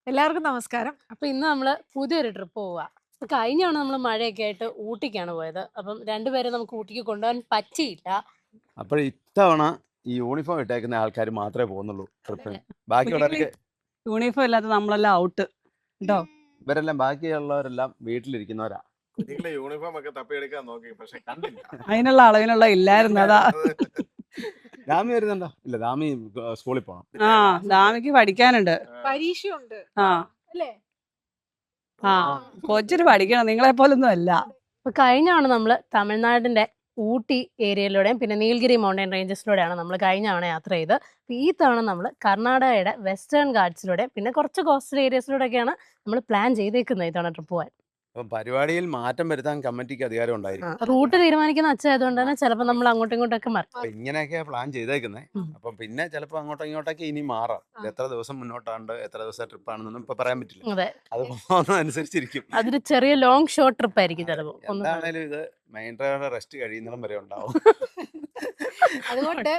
എല്ലാവർക്കും നമസ്കാരം. അപ്പൊ ഇന്ന് നമ്മള് പുതിയൊരു ട്രിപ്പ് പോവുക. കഴിഞ്ഞാണ് നമ്മൾ മഴയൊക്കെ ആയിട്ട് ഊട്ടിക്കാണ് പോയത്. അപ്പം രണ്ടുപേരെ നമുക്ക് ഊട്ടിക്ക് കൊണ്ടുപോകാൻ പറ്റിയില്ല. അപ്പോൾ ഇത്തവണ ഈ യൂണിഫോം ഇട്ടേക്കുന്ന ആൾക്കാർ മാത്രമേ പോകുന്നുള്ളൂ ട്രിപ്പിന്. ബാക്കിയുള്ളവർക്ക് യൂണിഫോം ഇല്ലാത്ത നമ്മളെല്ലാം ഔട്ട് കേട്ടോ. ഇവരെല്ലാം ബാക്കിയുള്ളവരെല്ലാം വീട്ടിലിരിക്കുന്നവരാ. യൂണിഫോം ഒക്കെ തപ്പിയെടുക്കാൻ നോക്കി, പക്ഷെ കണ്ടില്ല. അതിനുള്ള അളവിനുള്ള ഇല്ലായിരുന്നു. അതാ ദാമി വരുന്നുണ്ടോ? ഇല്ല, ദാമി സ്കൂളിൽ പോകണം. ആ ദാമിക്ക് പഠിക്കാനുണ്ട്. പരീക്ഷയുണ്ട് ആ അല്ലേ? ആ കൊച്ചിന് പഠിക്കണം, നിങ്ങളെ പോലൊന്നും അല്ല. അപ്പൊ കഴിഞ്ഞാണ് നമ്മൾ തമിഴ്നാടിന്റെ ഊട്ടി ഏരിയയിലൂടെയും പിന്നെ നീൽഗിരി മൗണ്ടൻ റേഞ്ചസിലൂടെയാണ് നമ്മൾ കഴിഞ്ഞ തവണ യാത്ര ചെയ്ത്. ഈ തവണ നമ്മൾ കർണാടകയുടെ വെസ്റ്റേൺ ഗാർഡ്സിലൂടെ പിന്നെ കുറച്ച് കോസ്റ്റൽ ഏരിയസിലൂടെയൊക്കെയാണ് നമ്മൾ പ്ലാൻ ചെയ്തേക്കുന്നത് ഇത്തവണ ട്രിപ്പ് പോകാൻ. അപ്പം പരിപാടിയിൽ മാറ്റം വരുത്താൻ കമ്മിറ്റിക്ക് അധികാരം ഉണ്ടായിരിക്കും. റൂട്ട് തീരുമാനിക്കുന്ന അച്ഛായതുകൊണ്ട് തന്നെ ചിലപ്പോൾ നമ്മൾ അങ്ങോട്ടും ഇങ്ങോട്ടൊക്കെ മാറും. അപ്പൊ ഇങ്ങനെയൊക്കെയാ പ്ലാൻ ചെയ്തേക്കുന്നത്. അപ്പം പിന്നെ ചിലപ്പോൾ അങ്ങോട്ടും ഇങ്ങോട്ടൊക്കെ ഇനി മാറാം. ഇത് എത്ര ദിവസം മുന്നോട്ടാണ്ട് എത്ര ദിവസം ട്രിപ്പാണെന്നൊന്നും ഇപ്പൊ പറയാൻ പറ്റില്ല. അതെ, അത് പോകുന്നതനുസരിച്ചിരിക്കും. അതൊരു ചെറിയ ലോങ് ഷോർട്ട് ട്രിപ്പ് ആയിരിക്കും ചിലപ്പോൾ. എന്താണേലും ഇത് മെയിൻ ഡ്രൈവറുടെ റെസ്റ്റ് കഴിയുന്നിടം വരെ ഉണ്ടാവും. അതുകൊണ്ട്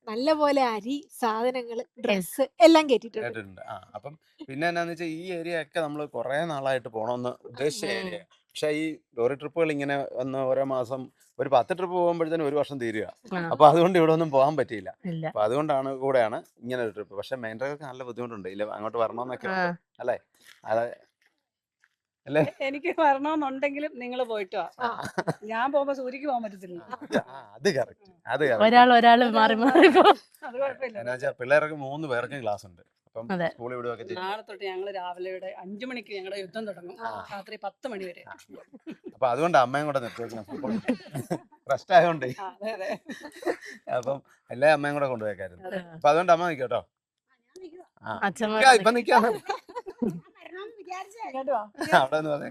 നല്ലപോലെ അരി, സാധനങ്ങൾ, ഡ്രസ്സ് എല്ലാം കേട്ടിട്ടുണ്ട്. കേട്ടിട്ടുണ്ട്. അപ്പം പിന്നെ എന്നാന്ന് വെച്ചാൽ ഈ ഏരിയ ഒക്കെ നമ്മൾ കുറെ നാളായിട്ട് പോകണമെന്ന് ഉദ്ദേശിച്ച ഏരിയ. പക്ഷെ ഈ ലോറി ട്രിപ്പുകൾ ഇങ്ങനെ വന്ന് ഓരോ മാസം ഒരു 10 ട്രിപ്പ് പോകുമ്പോഴത്തേനും ഒരു വർഷം തീരുക. അപ്പൊ അതുകൊണ്ട് ഇവിടെ ഒന്നും പോകാൻ പറ്റിയില്ല. അപ്പൊ അതുകൊണ്ടാണ് കൂടെയാണ് ഇങ്ങനെ ഒരു ട്രിപ്പ്. പക്ഷെ മെയിൻ ഡ്രൈവർക്ക് നല്ല ബുദ്ധിമുട്ടുണ്ട്. ഇല്ല, അങ്ങോട്ട് വരണമെന്നൊക്കെ അല്ലേ? അതെ അല്ലേ? എനിക്ക് വരണമെന്നുണ്ടെങ്കിലും നിങ്ങൾ പോയിട്ട് വാ. ഞാൻ പോകുമ്പോ സൂര്യക്ക് പോകാൻ പറ്റത്തില്ല. അത് കറക്റ്റ്. അത് ഒരാള് മാറി മാറി പോകും. അത് കുഴപ്പമില്ല. എന്നാ വെച്ചാൽ പിള്ളേർക്ക് 3 പേർക്കും ക്ലാസ് ഉണ്ട്. അപ്പം അതെ. സ്കൂളിൽ വിടുകയൊക്കെ ചെയ്യും. നാളെ തൊട്ട് ഞങ്ങൾ രാവിലെ 5 മണിക്ക് ഞങ്ങളുടെ യുദ്ധം തുടങ്ങും, രാത്രി 10 മണി വരെ. അപ്പൊ അതുകൊണ്ട് അമ്മയും കൂടെ നിർത്തിവെക്കണം. റെസ്റ്റ് ആയതുകൊണ്ട്. അതെ അതെ. അപ്പം എല്ലാ അമ്മയും കൂടെ കൊണ്ടുപോയേക്കായിരുന്നു. അപ്പൊ അതുകൊണ്ട് അമ്മ നിൽക്കട്ടോ. അച്ഛന്മാർ ഇപ്പൊ നിക്കാണ് അവിടെ നിന്ന് പറഞ്ഞേ.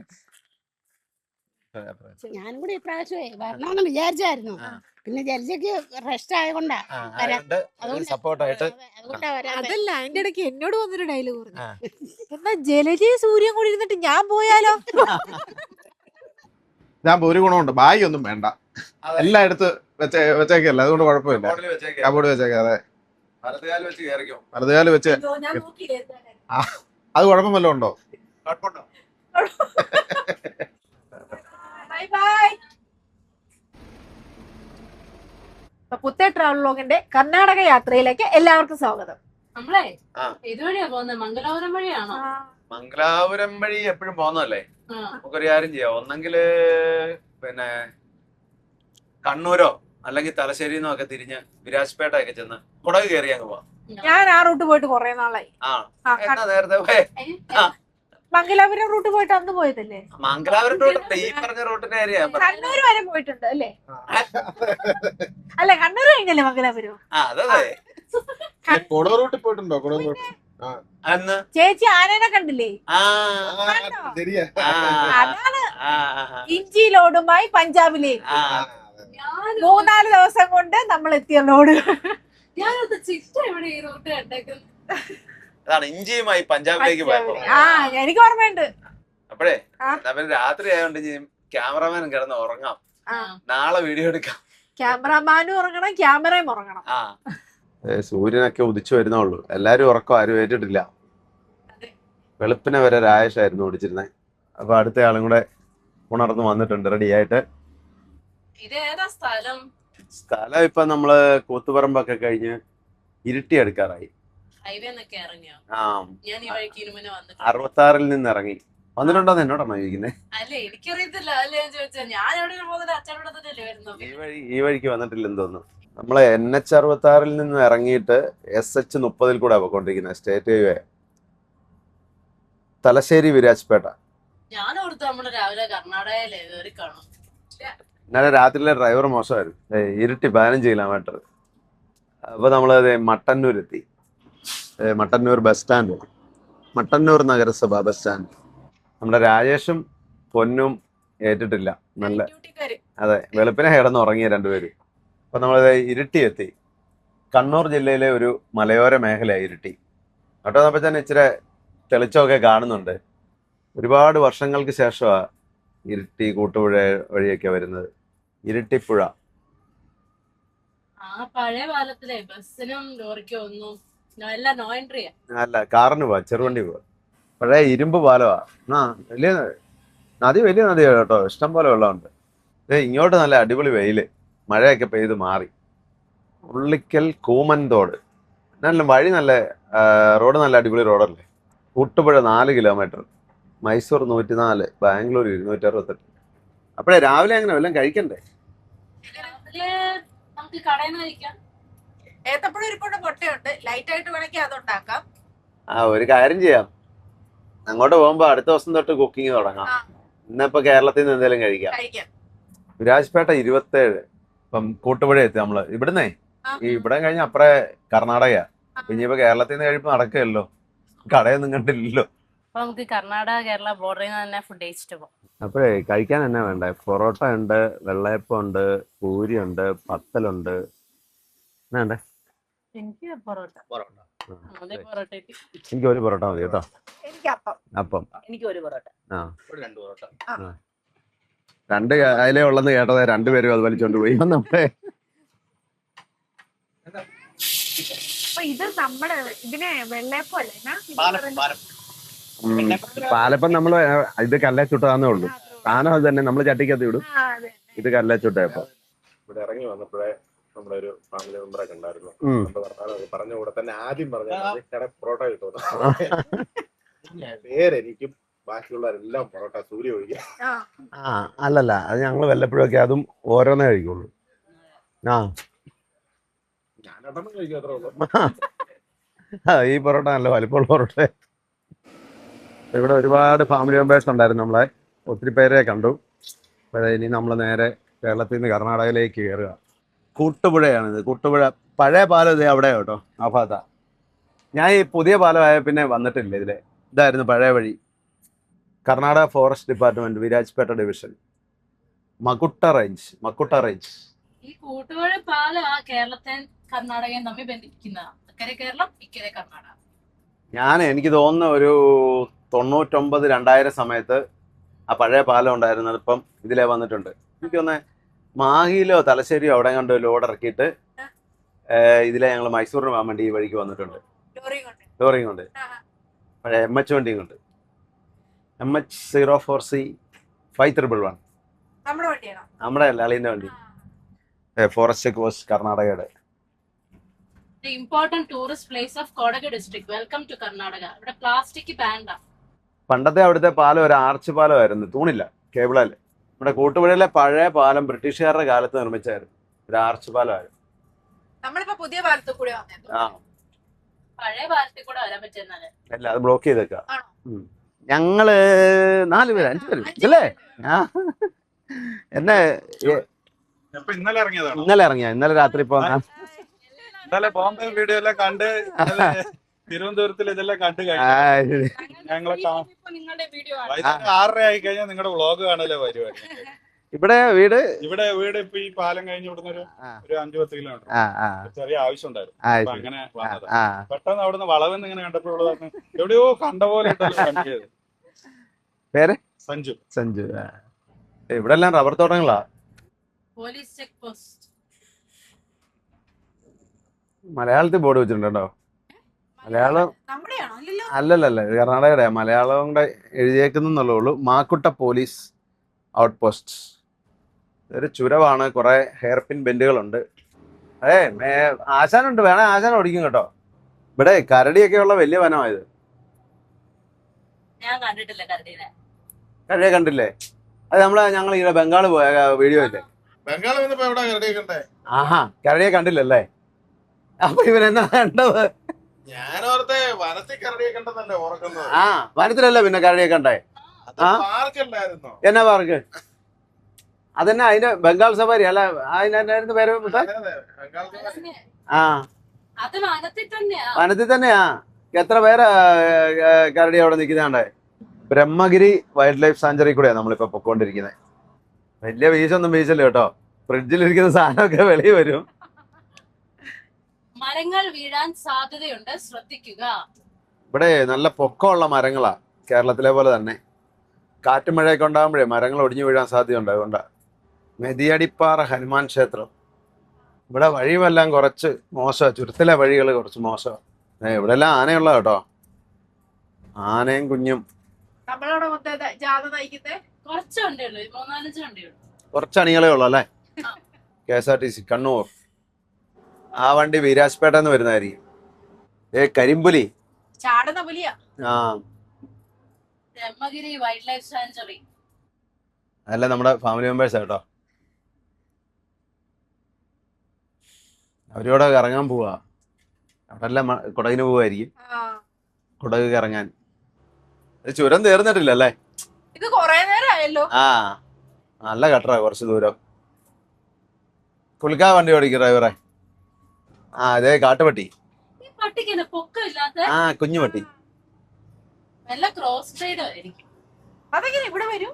ഞാനും കൂടി ഇപ്രാവശ്യമേ വരണമെന്ന് വിചാരിച്ചായിരുന്നു. പിന്നെ ജലജയ്ക്ക് റെസ്റ്റ് ആയതുകൊണ്ടാ സപ്പോർട്ടായിട്ട്. അതല്ല, അതിന്റെ ഇടയ്ക്ക് എന്നോട് വന്നൊരു ഡയലോഗ് പറഞ്ഞു, എന്നാ ജലജയും സൂര്യൻ കൂടി ഇരുന്നിട്ട് ഞാൻ പോയാലോ? ഞാൻ ഒരു ഗുണമുണ്ട്, ബാഗ് ഒന്നും വേണ്ട, എല്ലാം എടുത്ത് വെച്ചേക്കല്ല, അതുകൊണ്ട് കുഴപ്പമില്ല. കബോർഡ് വെച്ചേക്കാം. അതെ, വലതുകാല് വെച്ച്. അത് കുഴപ്പം വല്ലതും ഉണ്ടോ? Bye bye. പുത്തേ ട്രാവൽ വ്ലോഗിന്റെ കർണാടക യാത്രയിലേക്ക് എല്ലാവർക്കും സ്വാഗതം. നമ്മളെ ഇതുവഴിയാ പോകുന്നത്, മംഗലാപുരം വഴിയാണോ? മംഗലാപുരം വഴി എപ്പോഴും പോകുന്നതല്ലേ. നമുക്കൊരു കാര്യം ചെയ്യാം, ഒന്നെങ്കിൽ പിന്നെ കണ്ണൂരോ അല്ലെങ്കിൽ തലശ്ശേരിന്നോ ഒക്കെ തിരിഞ്ഞ് വിരാജ്പേട്ട ഒക്കെ ചെന്ന് കുടക് കയറി അങ്ങ് പോവാം. ഞാൻ ആ റൂട്ട് പോയിട്ട് കുറെ നാളായി. എന്നാ നേരത്തെ പോയേ? മംഗലാപുരം റൂട്ട് പോയിട്ട് അന്ന് പോയതല്ലേ? മംഗലാപുരം റൂട്ട് ഈ പറഞ്ഞ റൂട്ടിന്റെ കാര്യം. കണ്ണൂർ വരെ പോയിട്ടുണ്ട് അല്ലേ? അല്ല, കണ്ണൂർ കഴിഞ്ഞല്ലേ മംഗലാപുരം? കൊടക് റൂട്ടിൽ പോയിട്ടുണ്ടോ? കൊടക് റൂട്ട് ചേച്ചി ആനേനെ കണ്ടില്ലേ? ശരിയാ. അതാണ് ഇഞ്ചി ലോഡുമായി പഞ്ചാബിലേക്ക് 3-4 ദിവസം കൊണ്ട് നമ്മൾ എത്തിയ ലോഡ്. അതാണ് ഇഞ്ചിയുമായി പഞ്ചാബിലേക്ക് പോയപ്പോ. എനിക്ക് ഓർമ്മയുണ്ട്. അപ്പോഴേ രാത്രി ആയതുകൊണ്ട് ക്യാമറമാനും കിടന്ന് ഉറങ്ങാം, നാളെ വീഡിയോ എടുക്കാം. ക്യാമറമാനും ഉറങ്ങണം, ക്യാമറയും ഉറങ്ങണം. സൂര്യനൊക്കെ ഉദിച്ചു വരുന്നുള്ളൂ. എല്ലാരും ഉറക്കം ആരും ഏറ്റിട്ടില്ല. വെളുപ്പിനെ വരെ രായേഷായിരുന്നു ഓടിച്ചിരുന്നത്. അപ്പൊ അടുത്ത ആളും കൂടെ ഉണർന്ന് വന്നിട്ടുണ്ട് റെഡിയായിട്ട്. സ്ഥലം ഇപ്പൊ നമ്മള് കൂത്തുപറമ്പൊക്കെ കഴിഞ്ഞ് ഇരുട്ടി എടുക്കാറായി. 66 നിന്ന് ഇറങ്ങി. വന്നിട്ടുണ്ടോന്ന് എന്നോടാണോ ചോദിക്കുന്നത്? ഈ വഴിക്ക് വന്നിട്ടില്ലെന്ന് തോന്നുന്നു. നമ്മളെ NH 66 നിന്ന് ഇറങ്ങിയിട്ട് SH 30 കൂടെ പോയിക്കൊണ്ടിരിക്കുന്നത്. State highway Thalassery Virajpet. ഇന്നലെ രാത്രിയിലെ ഡ്രൈവർ മോശമായിരുന്നു. ഇരുട്ടി 15 കിലോമീറ്റർ. അപ്പൊ നമ്മളത് മട്ടന്നൂർ എത്തി. മട്ടന്നൂർ ബസ് സ്റ്റാൻഡ്, മട്ടന്നൂർ നഗരസഭ ബസ് സ്റ്റാൻഡ്. നമ്മുടെ രാജേഷും പൊന്നും ഏറ്റിട്ടില്ല. നല്ല അതെ, വെളുപ്പിനെ കിടന്ന് ഉറങ്ങിയ രണ്ടുപേരും. അപ്പൊ നമ്മളത് ഇരുട്ടി എത്തി. കണ്ണൂർ ജില്ലയിലെ ഒരു മലയോര മേഖലയായി ഇരുട്ടി. അവിടെ വന്നപ്പോൾ തന്നെ ഇച്ചിരി തെളിച്ചമൊക്കെ കാണുന്നുണ്ട്. ഒരുപാട് വർഷങ്ങൾക്ക് ശേഷമാണ് ഇരുട്ടി കൂട്ടുപുഴ വഴിയൊക്കെ വരുന്നത്. ഇരുട്ടിപ്പുഴ പഴയ കാലത്തിലെ ബസ്സിനും ലോറിക്കും ഒന്നും അല്ല, കാറിന് പോവാ, ചെറുവണ്ടി പോവാ. പഴയ ഇരുമ്പ് പാലമാ. ആ വലിയ വലിയ നദിയാണ് കേട്ടോ, ഇഷ്ടം പോലെ വെള്ളമുണ്ട്. ഇങ്ങോട്ട് നല്ല അടിപൊളി വെയില്, മഴയൊക്കെ പെയ്ത് മാറി. ഉള്ളിക്കൽ കൂമൻതോട് നല്ല വഴി, നല്ല റോഡ് നല്ല അടിപൊളി റോഡല്ലേ. കൂട്ടുപുഴ 4 കിലോമീറ്റർ, മൈസൂർ 104, ബാംഗ്ലൂർ 268. അപ്പോഴേ രാവിലെ അങ്ങനെ വല്ലതും കഴിക്കണ്ടേ? നമുക്ക് കടയിൽ നിന്ന് കഴിക്കാം. ഏത്തപ്പഴം ഇരിപ്പുണ്ട്, മുട്ടയുണ്ട്, ലൈറ്റ് ആയിട്ട് വേണമെങ്കിൽ അതുണ്ടാക്കാം. ഒരു കാര്യം ചെയ്യാം, അങ്ങോട്ട് പോകുമ്പോ അടുത്ത ദിവസം തൊട്ട് കുക്കിംഗ് തുടങ്ങാം. ഇന്നിപ്പോ കേരളത്തിൽ നിന്ന് എന്തെങ്കിലും കഴിക്കാം. വിരാജ്പേട്ട 27, ഇപ്പം കൂട്ടുപുഴ എത്തി നമ്മള്. ഇവിടുന്നേ ഇവിടെ കഴിഞ്ഞ അപ്പറേ കർണാടകയാ. ഇനിയിപ്പോ കേരളത്തിൽ നിന്ന് കഴിയുമ്പോ നടക്കുകയല്ലോ, കടയൊന്നും കണ്ടില്ലല്ലോ. അപ്പൊ നമുക്ക് കർണാടക കേരള ബോർഡറിൽ നിന്ന് തന്നെ ഫുഡ് കഴിച്ചിട്ട് പോകാം. അപ്പോഴേ കഴിക്കാൻ എന്നാ വേണ്ടേ? പൊറോട്ട ഉണ്ട്, വെള്ളയപ്പം ഉണ്ട്, പൂരി ഉണ്ട്, പത്തലുണ്ട്. എന്നാ വേണ്ടേ? എനിക്ക് പൊറോട്ട. എനിക്ക് ഒരു പൊറോട്ട മതി കേട്ടോ. അപ്പം എനിക്ക് ഒരു പൊറോട്ട. രണ്ട് അതിലേ ഉള്ളെന്ന് കേട്ടത്, രണ്ടുപേരും അത് വലിച്ചോണ്ട് പോയി. നമ്മളെ ഇത് നമ്മുടെ ഇതിനെ വെള്ളയപ്പം അല്ലേ? പാലപ്പം നമ്മള് ഇത് കല്ലേ ചുട്ടതാന്നേ ഉള്ളൂ. സാധനം അത് തന്നെ, നമ്മള് ചട്ടിക്കകത്ത് വിടും. ഇത് കല്ലേ ചുട്ടയപ്പം. ഇവിടെ ഇറങ്ങി വന്നപ്പോഴേ നമ്മുടെ ഒരു ഫാമിലി മെമ്പറൊക്കെ ഉണ്ടായിരുന്നു. പറഞ്ഞ കൂടെ തന്നെ ആദ്യം പറഞ്ഞ പൊറോട്ട കിട്ടും. പേരെനിക്കും ബാക്കിയുള്ളവരെല്ലാം പൊറോട്ട സൂര്യ ഒഴിക്കുക. അല്ലല്ല, അത് ഞങ്ങള് വല്ലപ്പോഴൊക്കെ അതും ഓരോന്നേ കഴിക്കുള്ളൂ. ഞാനൊന്നും കഴിക്കും, അത്രേ ഉള്ളൂ. ഈ പൊറോട്ട നല്ല വലിപ്പമുള്ള പൊറോട്ട. ഇവിടെ ഒരുപാട് ഫാമിലി മെമ്പേഴ്സ് ഉണ്ടായിരുന്നു, നമ്മളെ ഒത്തിരി പേരെ കണ്ടു. ഇനി നമ്മൾ നേരെ കേരളത്തിൽ നിന്ന് കർണാടകയിലേക്ക് കയറുക. കൂട്ടുപുഴയാണിത്, കൂട്ടുപുഴ. പഴയ പാലം ഇത് അവിടെ കേട്ടോ, ആ ഭാഗത്താ. ഞാൻ ഈ പുതിയ പാലമായ പിന്നെ വന്നിട്ടില്ല ഇതിലെ. ഇതായിരുന്നു പഴയ വഴി. Karnataka forest department, Virajpet division, Makutta range. ഈ കൂട്ടുപുഴ പാലം ആ കേരളത്തെ കർണാടകയും തമ്മിൽ ബന്ധിപ്പിക്കുന്നതാണ്. ഇക്കരെ കേരളം, ഇക്കരെ കർണാടക. എനിക്ക് തോന്നുന്ന ഒരു 99-2000 സമയത്ത് ആ പഴയ പാലം ഉണ്ടായിരുന്നത് ഇപ്പം ഇതിലേ വന്നിട്ടുണ്ട്. എനിക്ക് തോന്നുന്നത് മാഹിയിലോ തലശ്ശേരിയോ അവിടെ കണ്ട് ലോഡ് ഇറക്കിയിട്ട് ഇതിലെ ഞങ്ങൾ മൈസൂരിന് പോകാൻ വേണ്ടി ഈ വഴിക്ക് വന്നിട്ടുണ്ട്. ലോറിയും കൊണ്ട്, പഴയ MH വണ്ടിയും കൊണ്ട്. MH04C 5311 നമ്മുടെ അല്ല, അളിയന്റെ വണ്ടി. ഫോറസ്റ്റ് കോസ്റ്റ് കർണാടകയുടെ. Important tourist place of Kodagu district. Welcome to Karnataka. ഇവിടെ പ്ലാസ്റ്റിക് ബാൻഡാ. പണ്ടത്തെ അവിടുത്തെ പാലം ഒരു ആർച്ച് പാലമായിരുന്നു, തൂണില്ല, കേബിളല്ലേ. നമ്മുടെ കൂട്ടുപുഴയിലെ പഴയ പാലം ബ്രിട്ടീഷുകാരുടെ കാലത്ത് നിർമ്മിച്ചായിരുന്നു, ഒരു ആർച്ച് പാലമായിരുന്നു. പുതിയ പാലത്തിൽ കൂടെ പഴയ പാലത്തിൽ കൂടെ വരാൻ പറ്റുന്നല്ലേ? അല്ല, അത് ബ്ലോക്ക് ചെയ്തേക്ക. ഞങ്ങള് 4 പേര് 5 പേര് ഇല്ലേ? എന്നെ ഇന്നലെ ഇറങ്ങിയ, ഇന്നലെ രാത്രി ഇന്നലെ ബോംബെ വീഡിയോ എല്ലാം കണ്ട്, തിരുവനന്തപുരത്തിൽ ഇതെല്ലാം കണ്ടു കഴിഞ്ഞു. ഞങ്ങളെ 6:30 ആയി കഴിഞ്ഞാൽ നിങ്ങളുടെ വ്ളോഗ് കാണല്ലേ പരിപാടി. ഇവിടെ വീട് ഇപ്പൊ ഈ പാലം കഴിഞ്ഞ് ഇവിടുന്ന് ഒരു 5-10 കിലോമീറ്റർ. ചെറിയ ആവശ്യം ഉണ്ടായിരുന്നു, അങ്ങനെ വന്നത്. പെട്ടെന്ന് അവിടുന്ന് വളവെന്ന് ഇങ്ങനെ കണ്ടപ്പോൾ എവിടെയോ കണ്ട പോലെ പേര് സഞ്ജു. ഇവിടെ എല്ലാം റബ്ബർ തോട്ടങ്ങളാ. Police check post. മലയാളത്തിൽ ബോർഡ് വെച്ചിട്ടുണ്ടോ? മലയാളം അല്ലല്ല, കർണാടകയുടെ. മലയാളം കൂടെ എഴുതിയേക്കുന്നുള്ളൂ. Makutta police outpost. ഇതൊരു ചുരമാണ്, കുറെ ഹെയർ പിൻ ബെൻഡുകളുണ്ട്. ആശാനുണ്ട്, വേണേ ആശാൻ ഓടിക്കും കേട്ടോ. ഇവിടെ കരടിയൊക്കെ ഉള്ള വലിയ വനമായത്. ഞാൻ കണ്ടിട്ടില്ല കരടിയെ. കണ്ടില്ലേ? അത് ഞങ്ങൾ ഈ ബംഗാള് പോയ വീഡിയോ ഇല്ലേ? ബംഗാളിൽ വന്നപ്പോ എവിടെ കരടിയെ കണ്ടേ? ആഹാ, കരടിയെ കണ്ടില്ലല്ലേ? അപ്പൊ ഇവനെന്നാ കണ്ടത്? ഞാനോർത്തെ വനത്തിൽ കരടിയെ കണ്ടെന്നല്ലേ ഓർക്കുന്നത്. വനത്തിലല്ലേ പിന്നെ കരടിയെ കണ്ടേ? എന്നാ പാർക്ക്? അതന്നെ, അതിന്റെ ബംഗാൾ സഫാരി അല്ല, അതിനായിരുന്നു പേര്. വനത്തിൽ തന്നെയാ. എത്ര പേരാ കരടി അവിടെ നിൽക്കുന്നുണ്ടേ? ബ്രഹ്മഗിരി വൈൽഡ് ലൈഫ് സാഞ്ചുറി കൂടെയാ നമ്മളിപ്പോ പൊക്കോണ്ടിരിക്കുന്നത്. വലിയ വീശൊന്നും വീശല്ലോ കേട്ടോ, ഫ്രിഡ്ജിലിരിക്കുന്ന സാധനമൊക്കെ വെളിയിൽ വരും. മരങ്ങൾ വീഴാൻ സാധ്യതയുണ്ട്, ശ്രദ്ധിക്കുക. ഇവിടെ നല്ല പൊക്കമുള്ള മരങ്ങളാ, കേരളത്തിലെ പോലെ തന്നെ. കാറ്റും മഴയൊക്കെ ഉണ്ടാകുമ്പോഴേ മരങ്ങൾ ഒടിഞ്ഞു വീഴാൻ സാധ്യതയുണ്ട്. അതുകൊണ്ടാണ്. മെതിയടിപ്പാറ ഹനുമാൻ ക്ഷേത്രം. ഇവിടെ വഴിയുമെല്ലാം കുറച്ച് മോശമാണ്, ചുരത്തിലെ വഴികൾ കുറച്ച് മോശമാണ്. ഇവിടെ എല്ലാം ആനയുള്ള കേട്ടോ. ആനയും കുഞ്ഞും. നമ്മളവിടെ മൊത്തം ജാഥ നയിക്കുന്നേ. കുറച്ച് വണ്ടിയുള്ളൂ, 3-4 വണ്ടിയുള്ളൂ. കുറച്ച് അണികളേ ഉള്ളൂ അല്ലേ? KSRTC കണ്ണൂർ. ആ വണ്ടി വീരാജ്പേട്ടെന്ന് വരുന്നതായിരിക്കും. കരിമ്പുലി. ചാടുന്ന പുലിയാ. ആ ബ്രഹ്മഗിരി വൈൽഡ് ലൈഫ് സാങ്ച്വറി. അല്ല നമ്മുടെ ഫാമിലി മെമ്പേഴ്സ് കേട്ടോ. അവരോടെ കറങ്ങാൻ പോവാ. അവിടെ എല്ലാം കുടകിന് പോവായിരിക്കും. കുടക് കറങ്ങാൻ. ചുരം തീർന്നിട്ടില്ല അല്ലേ? ഇത് കൊറേ നേരമായല്ലോ. ആ നല്ല കട്ടറാ, കുറച്ച് ദൂരം. കുളിക്കാ വണ്ടി ഓടിക്കും ഡ്രൈവറെ. ആ അതെ കാട്ടുപട്ടി. ഈ പട്ടിക്ക് പൊക്കമില്ലാത്ത ആ കുഞ്ഞു പട്ടി. നല്ല ക്രോസ് ബ്രീഡ് ആയിരിക്കും. അതെങ്ങനെ ഇവിടെ വരും?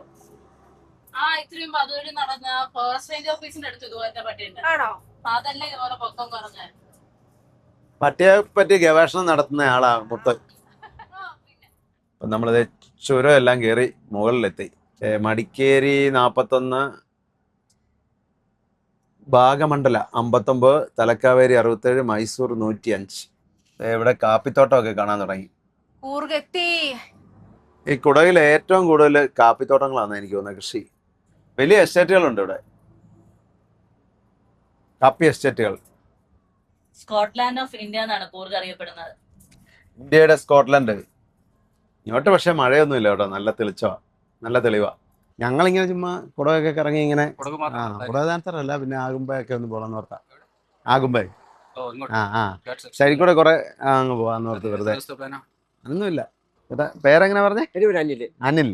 ഇത്രയും മുമ്പ് അതുവഴി നടന്ന ഫോറസ്റ്റ് റേഞ്ച് ഓഫീസിന്റെ അടുത്ത് ഇതുപോലത്തെ പട്ടിയുണ്ട്. ആണോ? അതല്ലേ ഇതുപോലെ പൊക്കം കുറഞ്ഞ. പട്ടിയെ പറ്റി ഗവേഷണം നടത്തുന്ന ആളാ മുത്ത്. അപ്പൊ നമ്മളിത് ചുരം എല്ലാം കയറി മുകളിലെത്തി. മടിക്കേരി 41, ഭാഗമണ്ഡല 59, തലക്കാവേരി 67, മൈസൂർ 105. ഇവിടെ കാപ്പിത്തോട്ടമൊക്കെ കാണാൻ തുടങ്ങി. കൂർഗെത്തി. ഈ കുടകിൽ ഏറ്റവും കൂടുതൽ കാപ്പിത്തോട്ടങ്ങളാണ് എനിക്ക് തോന്നുന്നത്. കൃഷി വലിയ എസ്റ്റേറ്റുകളുണ്ട് ഇവിടെ, കാപ്പി എസ്റ്റേറ്റുകൾ. സ്കോട്ട്ലാൻഡ് ഓഫ് ഇന്ത്യ എന്നാണ് കൂർഗ് അറിയപ്പെടുന്നത്. ഇന്ത്യയുടെ സ്കോട്ട്ലൻഡ്. ഇങ്ങോട്ട് പക്ഷെ മഴയൊന്നും ഇല്ല കേട്ടോ, നല്ല തെളിച്ചോ, നല്ല തെളിവാ. ഞങ്ങളിങ്ങനെ ചുമ്മാ കുടകൊക്കെ കറങ്ങി ഇങ്ങനെ. കുടക് മാത്രമല്ല, പിന്നെ ആകുമ്പയൊക്കെ ഒന്ന് പോകാന്ന് ഓർത്താ. ആകുമ്പേ ശരി കൂടെ കുറെ അങ്ങ് പോവാന്ന് ഓർത്ത് വെറുതെ. അതൊന്നുമില്ല. പേരെങ്ങനെ പറഞ്ഞേ? അനിൽ.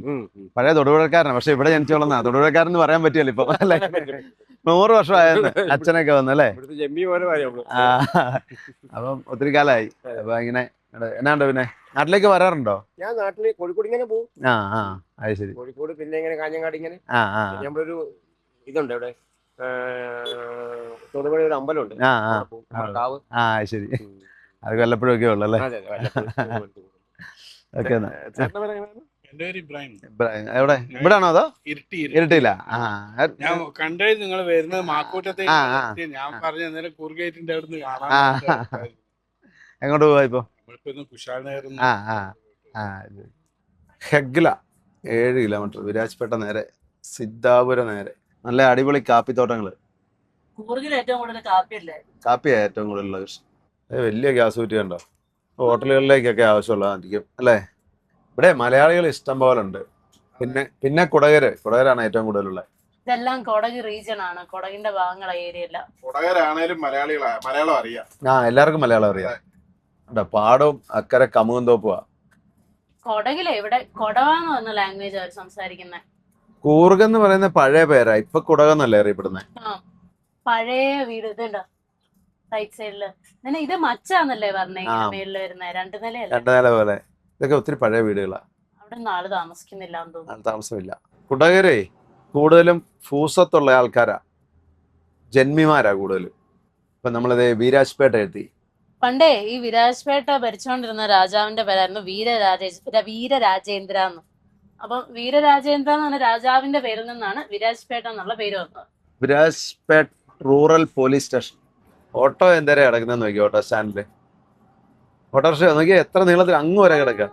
പഴയ തൊടുപുഴക്കാരനാണ്, പക്ഷെ ഇവിടെ ജനിച്ചു വളർന്നാ. തൊടുപുഴക്കാരെന്ന് പറയാൻ പറ്റിയല്ലോ ഇപ്പൊ അല്ലേ? 100 വർഷമായെന്ന് അച്ഛനൊക്കെ വന്നല്ലേ? അപ്പം ഒത്തിരി കാലമായി. അപ്പൊ ഇങ്ങനെ എന്നാണ്ടോ. പിന്നെ നാട്ടിലേക്ക് വരാറുണ്ടോ? ഞാൻ നാട്ടില് കോഴിക്കോട് ഇങ്ങനെ പോകും. അത് ശരി. കോഴിക്കോട് പിന്നെ ഇങ്ങനെ കാഞ്ഞങ്ങാട് ഇങ്ങനെ. നമ്മളൊരു ഇതുണ്ട് ഇവിടെ, തൊടുപുഴ ഒരു അമ്പലമുണ്ട്. കാവ്. ശരി. അത് വല്ലപ്പോഴും ഒക്കെ ഉള്ളു അല്ലേ? ഓക്കെ. എന്റെ പേര് ഇബ്രാഹിം. എവിടെ? ഇവിടാണോ അതോ ഇരട്ടിയില്ല? ഞാൻ കണ്ടത് നിങ്ങൾ വരുന്നത് മാക്കൂട്ടത്തേക്ക്. ഞാൻ പറഞ്ഞ അന്നേരം കൂർഗേറ്റിന്റെ അവിടുന്ന് കാണാൻ. എങ്ങോട്ട് പോവാ ഇപ്പൊ? കുശാൽ നഗർ. ഹെഗ്ല 7 കിലോമീറ്റർ. വിരാജ്പേട്ട നേരെ, സിദ്ധാപുര നേരെ. നല്ല അടിപൊളി കാപ്പിത്തോട്ടങ്ങള്. കൂർഗിൽ ഏറ്റവും കൂടുതൽ കാപ്പിയല്ലേ? കാപ്പിയാ ഏറ്റവും കൂടുതലുള്ള കൃഷി. വലിയ ഗ്യാസ് കുറ്റി കണ്ടോ? ഹോട്ടലുകളിലേക്കൊക്കെ ആവശ്യമുള്ളതായിരിക്കും അല്ലേ? ഇവിടെ മലയാളികൾ ഇഷ്ടം പോലെ ഉണ്ട്. പിന്നെ കുടകരാണ് ഏറ്റവും കൂടുതലുള്ളത്. ഇതെല്ലാം കൊടക് റീജിയൻ ആണ്, കൊടകിന്റെ ഭാഗങ്ങളെ ഏരിയ അല്ല. കുടകരാണേലും മലയാളം അറിയാം. എല്ലാവർക്കും മലയാളം അറിയാം. പാടവും അക്കരെ കമുകും തോപ്പുവാ. കൊടകിലെ ഇവിടെ കൊടവാന്ന് പറഞ്ഞ ലാംഗ്വേജ് അവർ സംസാരിക്കുന്നത്. കൂർഗ് എന്ന് പറയുന്ന പഴയ പേരാ, ഇപ്പൊ കുടകെന്നല്ലേ അറിയപ്പെടുന്നത്. പഴയ വീട് ഇതുണ്ടോ റൈറ്റ് സൈഡില്? ഇത് മച്ചാന്നല്ലേ പറഞ്ഞേ? മേളില് വരുന്ന 2 നിലയല്ല? 2 നില പോലെ. ഇതൊക്കെ ഒത്തിരി പഴയ വീടുകളാ. അവിടെ ആള് താമസിക്കുന്നില്ല എന്ന് തോന്നുന്നു. താമസമില്ല. കുടകരെ കൂടുതലും ഭൂസ്വത്തുള്ള ആൾക്കാരാ, ജന്മിമാരാ കൂടുതലും. ഇപ്പൊ നമ്മളിത് വീരാജ്പേട്ട എത്തി. പണ്ടേ ഈ വിരാജ്പേട്ട ഭരിച്ചുകൊണ്ടിരുന്ന രാജാവിന്റെ പേരായിരുന്നു വീരരാജേന്ദ്ര എന്ന്. അപ്പം വീരരാജേന്ദ്ര എന്ന് പറഞ്ഞ രാജാവിന്റെ പേരിൽ നിന്നാണ് വിരാജ്പേട്ട എന്നുള്ള പേര് വന്നത്. Virajpet rural police station. Auto എന്തേരം കിടക്കുന്ന നോക്കി, ഓട്ടോ സ്റ്റാൻഡില് ഓട്ടോറിക്ഷ നോക്കി എത്ര നീളത്തിൽ അങ്ങ് വരെ കിടക്കാം.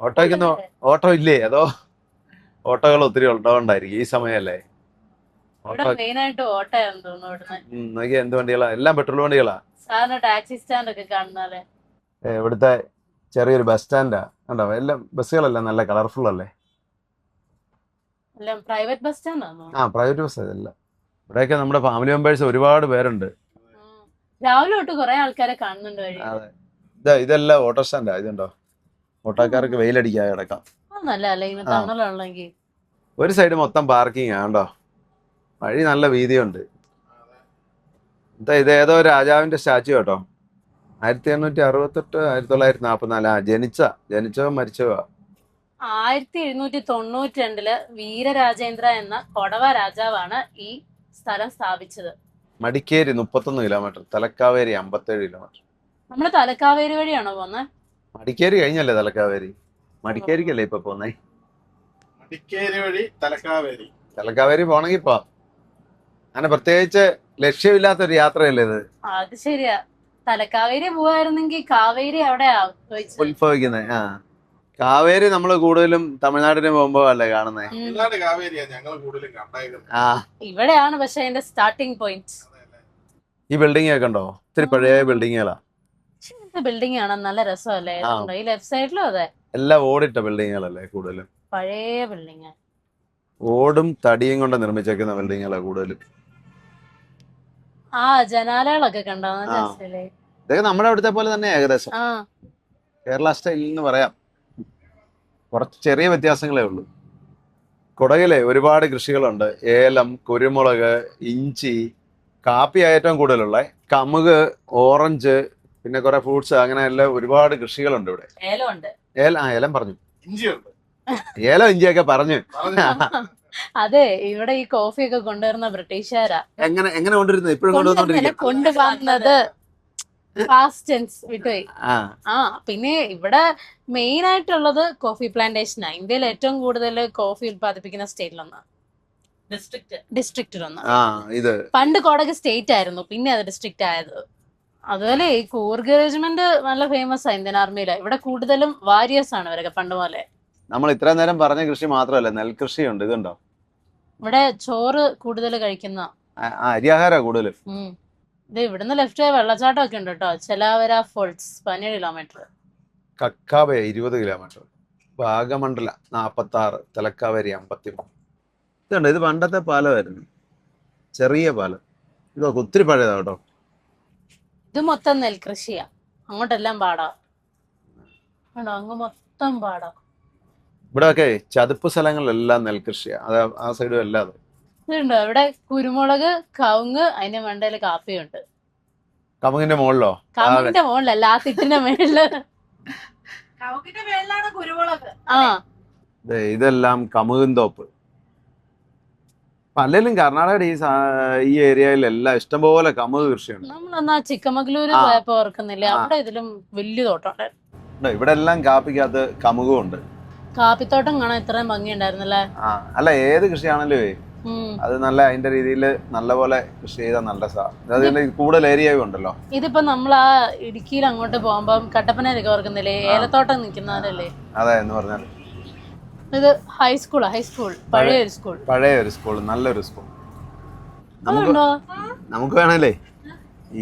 ഓട്ടോയ്ക്കൊന്നും ഓട്ടോ ഇല്ലേ? അതോ ഓട്ടോകൾ ഒത്തിരി ഉള്ളതുകൊണ്ടായിരിക്കും ഈ സമയമല്ലേ? മെയിനായിട്ട് ഓട്ടോയാണെന്ന് തോന്നുന്നു. നോക്കിയാ എന്ത് വണ്ടികളാ? എല്ലാം പെട്രോൾ വണ്ടികളാ. സാധാരണ ടാക്സി സ്റ്റാൻഡ് ഒക്കെ കാണുന്നാലേ. ഇവിടുത്തെ ചെറിയൊരു ബസ് സ്റ്റാൻഡാ കണ്ടോ? എല്ലാം ബസ്സുകളെല്ലാം നല്ല കളർഫുൾ അല്ലേ? Private bus stand. Private bus അല്ല. ഇവിടെയൊക്കെ നമ്മുടെ ഫാമിലി മെമ്പേഴ്സ് ഒരുപാട് പേരുണ്ട്. രാവിലെ തൊട്ട് കുറെ ആൾക്കാരെ കാണുന്നുണ്ട്. അതെ, ഇതെല്ലാം ഓട്ടോ സ്റ്റാൻഡാ. ഇതുണ്ടോ? ഓട്ടോക്കാർക്ക് വെയിലടിക്കാതെ കിടക്കാം. ഒരു സൈഡ് മൊത്തം പാർക്കിംഗ് ആണ്ടോ? വഴി നല്ല വീതിയുണ്ട്. ഇത് ഏതോ രാജാവിന്റെ സ്റ്റാച്ചു കേട്ടോ. 1868 1944. ജനിച്ചോ മരിച്ചോ? 1792 വീരരാജേന്ദ്ര എന്ന കൊടവ രാജാവാണ് ഈ സ്ഥലം സ്ഥാപിച്ചത്. Madikeri 31 kilometre, Talakaveri 57 kilometre. നമ്മള് തലക്കാവേരി വഴിയാണോ പോന്നെ? മടിക്കേരി കഴിഞ്ഞല്ലേ തലക്കാവേരി? മടിക്കേരിക്കല്ലേ ഇപ്പൊ പോന്നേ? മടിക്കേരി വഴി തലക്കാവേരി പോണെങ്കി ഇപ്പൊ അങ്ങനെ പ്രത്യേകിച്ച് ലക്ഷ്യമില്ലാത്തൊരു യാത്രയല്ലേ ഇത്? അത് ശരിയാ. തലക്കാവേരി പോവായിരുന്നെങ്കിൽ കാവേരി അവിടെ ഉത്ഭവിക്കുന്നത്. കാവേരി നമ്മൾ കൂടുതലും തമിഴ്നാടിന് പോകുമ്പോ അല്ലേ കാണുന്നേ. തമിഴ്നാട് കാവേരിയാ ഞങ്ങൾ കൂടുതലും കണ്ടായിരുന്നത്. ആ ഇവിടെയാണ് പക്ഷെ അതിന്റെ സ്റ്റാർട്ടിംഗ് പോയിന്റ്. ഈ ബിൽഡിംഗ് ഒക്കെ ഉണ്ടോ? ഒത്തിരി പഴയ ബിൽഡിങ്ങുകളാ. ബിൽഡിംഗ് ആണ്, നല്ല രസമല്ലേ? ആ. ഈ ലെഫ്റ്റ് സൈഡിലും അതെ, എല്ലാം ഓടിട്ട ബിൽഡിങ്ങുകളല്ലേ കൂടുതലും. പഴയ ബിൽഡിംഗ്. ഓടും തടിയും കൊണ്ട് നിർമ്മിച്ചേക്കുന്ന ബിൽഡിങ്ങുകളാ കൂടുതലും. ആ ജനാലകളൊക്കെ കണ്ടോ? നല്ല ആ. രസല്ലേ? ഇതൊക്കെ നമ്മുടെ അവിടുത്തെ പോലെ തന്നെ ഏകദേശം ആ കേരള സ്റ്റൈലിൽ എന്ന് പറയാം. കുറച്ച് ചെറിയ വ്യത്യാസങ്ങളേ ഉള്ളൂ. കുടകിലെ ഒരുപാട് കൃഷികളുണ്ട്. ഏലം, കുരുമുളക്, ഇഞ്ചി, കാപ്പി ഏറ്റവും കൂടുതലുള്ള, കമുക്, ഓറഞ്ച്, പിന്നെ കുറെ ഫ്രൂട്ട്സ്, അങ്ങനെ എല്ലാം ഒരുപാട് കൃഷികളുണ്ട് ഇവിടെ. ഏലമുണ്ട്. ഏലം പറഞ്ഞു. ഇഞ്ചിയുണ്ട്. ഏലം ഇഞ്ചിയൊക്കെ പറഞ്ഞു. അതെ, ഇവിടെ ഈ കോഫി ഒക്കെ കൊണ്ടുവരുന്ന ബ്രിട്ടീഷുകാരാ. എങ്ങനെ കൊണ്ടിരുന്നത്? ഇപ്പോഴും കൊണ്ടുവന്നോണ്ടിരിക്കും. കൊണ്ടുവന്നത് പാസ്റ്റ് ടെൻസ് വിട്ടുപോയി. ആ ആ പിന്നെ ഇവിടെ മെയിൻ ആയിട്ടുള്ളത് കോഫി പ്ലാന്റേഷനാ. ഇന്ത്യയിൽ ഏറ്റവും കൂടുതൽ കോഫി ഉത്പാദിപ്പിക്കുന്ന സ്റ്റേറ്റിലൊന്നാണ്, ഡിസ്ട്രിക്റ്റിലൊന്നാണ്. ആ ഇത് പണ്ട് കൊടക് സ്റ്റേറ്റ് ആയിരുന്നു, പിന്നെ അത് ഡിസ്ട്രിക്റ്റ് ആയത്. അതുപോലെ ഈ കൂർഗ് റെജിമെന്റ് നല്ല ഫേമസ് ആ ഇന്ത്യൻ ആർമിയില്. ഇവിടെ കൂടുതലും വാരിയേഴ്സ് ആണ് ഇവരൊക്കെ പണ്ട് പോലെ. നമ്മൾ ഇത്രയും നേരം പറഞ്ഞ കൃഷി മാത്രമല്ല, നെൽകൃഷിയുണ്ട്. ഇതുണ്ടോ? ഇവിടെ ചോറ് കൂടുതൽ കഴിക്കുന്ന. അരിയാഹാര കൂടുതലും. ഇത് ഇവിടുന്ന് ലെഫ്റ്റ് വെള്ളച്ചാട്ടം ഒക്കെ ഉണ്ട് കേട്ടോ. Chelavara falls 17 kilometre. Kakkabe 20 kilometre, Bhagamandala 46, Talakaveri 53. ഇതുണ്ട്, ഇത് പണ്ടത്തെ പാലമായിരുന്നു, ചെറിയ പാലം. ഇതൊക്കെ ഒത്തിരി പഴയതാ കേട്ടോ. ഇത് മൊത്തം നെൽകൃഷിയാ. അങ്ങോട്ടെല്ലാം പാടാ. ആണോ? അങ്ങ് മൊത്തം പാടാ. ഇവിടെയൊക്കെ ചതുപ്പ് സ്ഥലങ്ങളിലെല്ലാം നെൽകൃഷിയാ. അത് ആ സൈഡും എല്ലാം. ഇതുണ്ടോ? ഇവിടെ കുരുമുളക്, കവുങ്ങ്, അതിന്റെ മണ്ടയില് കാപ്പിയുണ്ട്. കമുകിന്റെ മുകളിലോ? കവുങ്ങിന്റെ മുകളിലല്ല, ആ തിട്ടിന്റെ മേളില്. കവുങ്ങിന്റെ മേളിലാണ് കുരുമുളക്. ആ ഇതെല്ലാം കമുകും തോപ്പ്. പലരും കർണാടകയുടെ ഈ ഏരിയയിലെല്ലാം ഇഷ്ടംപോലെ കമുക് കൃഷിയുണ്ട്. നമ്മളൊന്നാ ചിക്കമംഗലൂര് ആ. പോയപ്പോ ഓർക്കുന്നില്ലേ? അവിടെ ഇതിലും വലിയ തോട്ടം. ഇവിടെ എല്ലാം കാപ്പിക്കകത്ത് കമുകും ഉണ്ട്. കാപ്പിത്തോട്ടം കാണാൻ ഇത്രയും ഭംഗി ഉണ്ടായിരുന്നല്ലേ? ആ അല്ല, ഏത് കൃഷിയാണല്ലോ അത് നല്ല അതിന്റെ രീതിയിൽ നല്ലപോലെ കൃഷി ചെയ്താൽ നല്ല അതിന്റെ കൂടുതൽ ഏരിയയും ഉണ്ടല്ലോ. ഇതിപ്പോ നമ്മൾ ആ ഇടുക്കിയിൽ അങ്ങോട്ട് പോകുമ്പോ കട്ടപ്പനയിലൊക്കെ ഓർക്കുന്നില്ലേ? ഏലത്തോട്ടം നിൽക്കുന്നവരല്ലേ? അതെ എന്ന് പറഞ്ഞാൽ ഇത് ഹൈസ്കൂളാ. ഹൈസ്കൂൾ പഴയ ഒരു സ്കൂൾ. പഴയ ഒരു സ്കൂൾ, നല്ലൊരു സ്കൂൾ. അതുണ്ടോ? നമുക്ക് വേണല്ലേ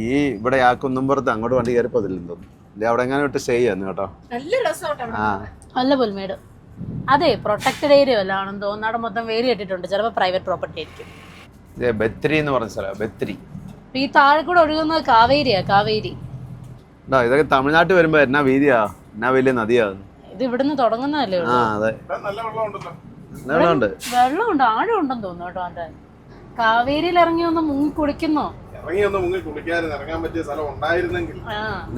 ഈ ഇവിടെ ആ കുന്നുംപുറത്ത് അങ്ങോട്ട് വണ്ടി കയറി പോതില്ലെന്ന് തോന്നുന്നു. ഇല്ല, അവിടെ എങ്ങനെ വിട്ട് സ്റ്റേ ചെയ്യാന്ന് കേട്ടോ. നല്ല രസമുണ്ട്. ആ നല്ല പുൽമേട്. അതെ, പ്രൊട്ടക്റ്റഡ് ഏരിയ വല്ല ആണെന്ന് തോന്നുന്നു. അവിടെ മൊത്തം വേലി കെട്ടിട്ടുണ്ട്. ചിലപ്പോ പ്രൈവറ്റ് പ്രോപ്പർട്ടി ആയിരിക്കും. ബത്രി എന്ന് പറഞ്ഞ സ്ഥലം. ബത്രി. ഈ താഴെ കൂടെ ഒഴുകുന്നത് കാവേരിയാ. കാവേരി ഇതൊക്കെ തമിഴ്നാട്ടിൽ വരുമ്പോ എന്നാ വീതിയാ, എന്നാ വലിയ നദിയാ. ഇത് ഇവിടുന്ന് തുടങ്ങുന്നതല്ലേ ആ അതെ, നല്ല വെള്ളമുണ്ടല്ലോ. വെള്ളമുണ്ട്. വെള്ളമുണ്ട്, ആഴം ഉണ്ടെന്ന് തോന്നുന്നു കേട്ടോ. അതിന്റെ കാവേരിയിൽ ഇറങ്ങി ഒന്ന് മുങ്ങി കുളിക്കുന്നോ? ഇറങ്ങി ഒന്ന് മുങ്ങി കുളിക്കാനും ഇറങ്ങാൻ പറ്റിയ സ്ഥലം ഉണ്ടായിരുന്നെങ്കിൽ.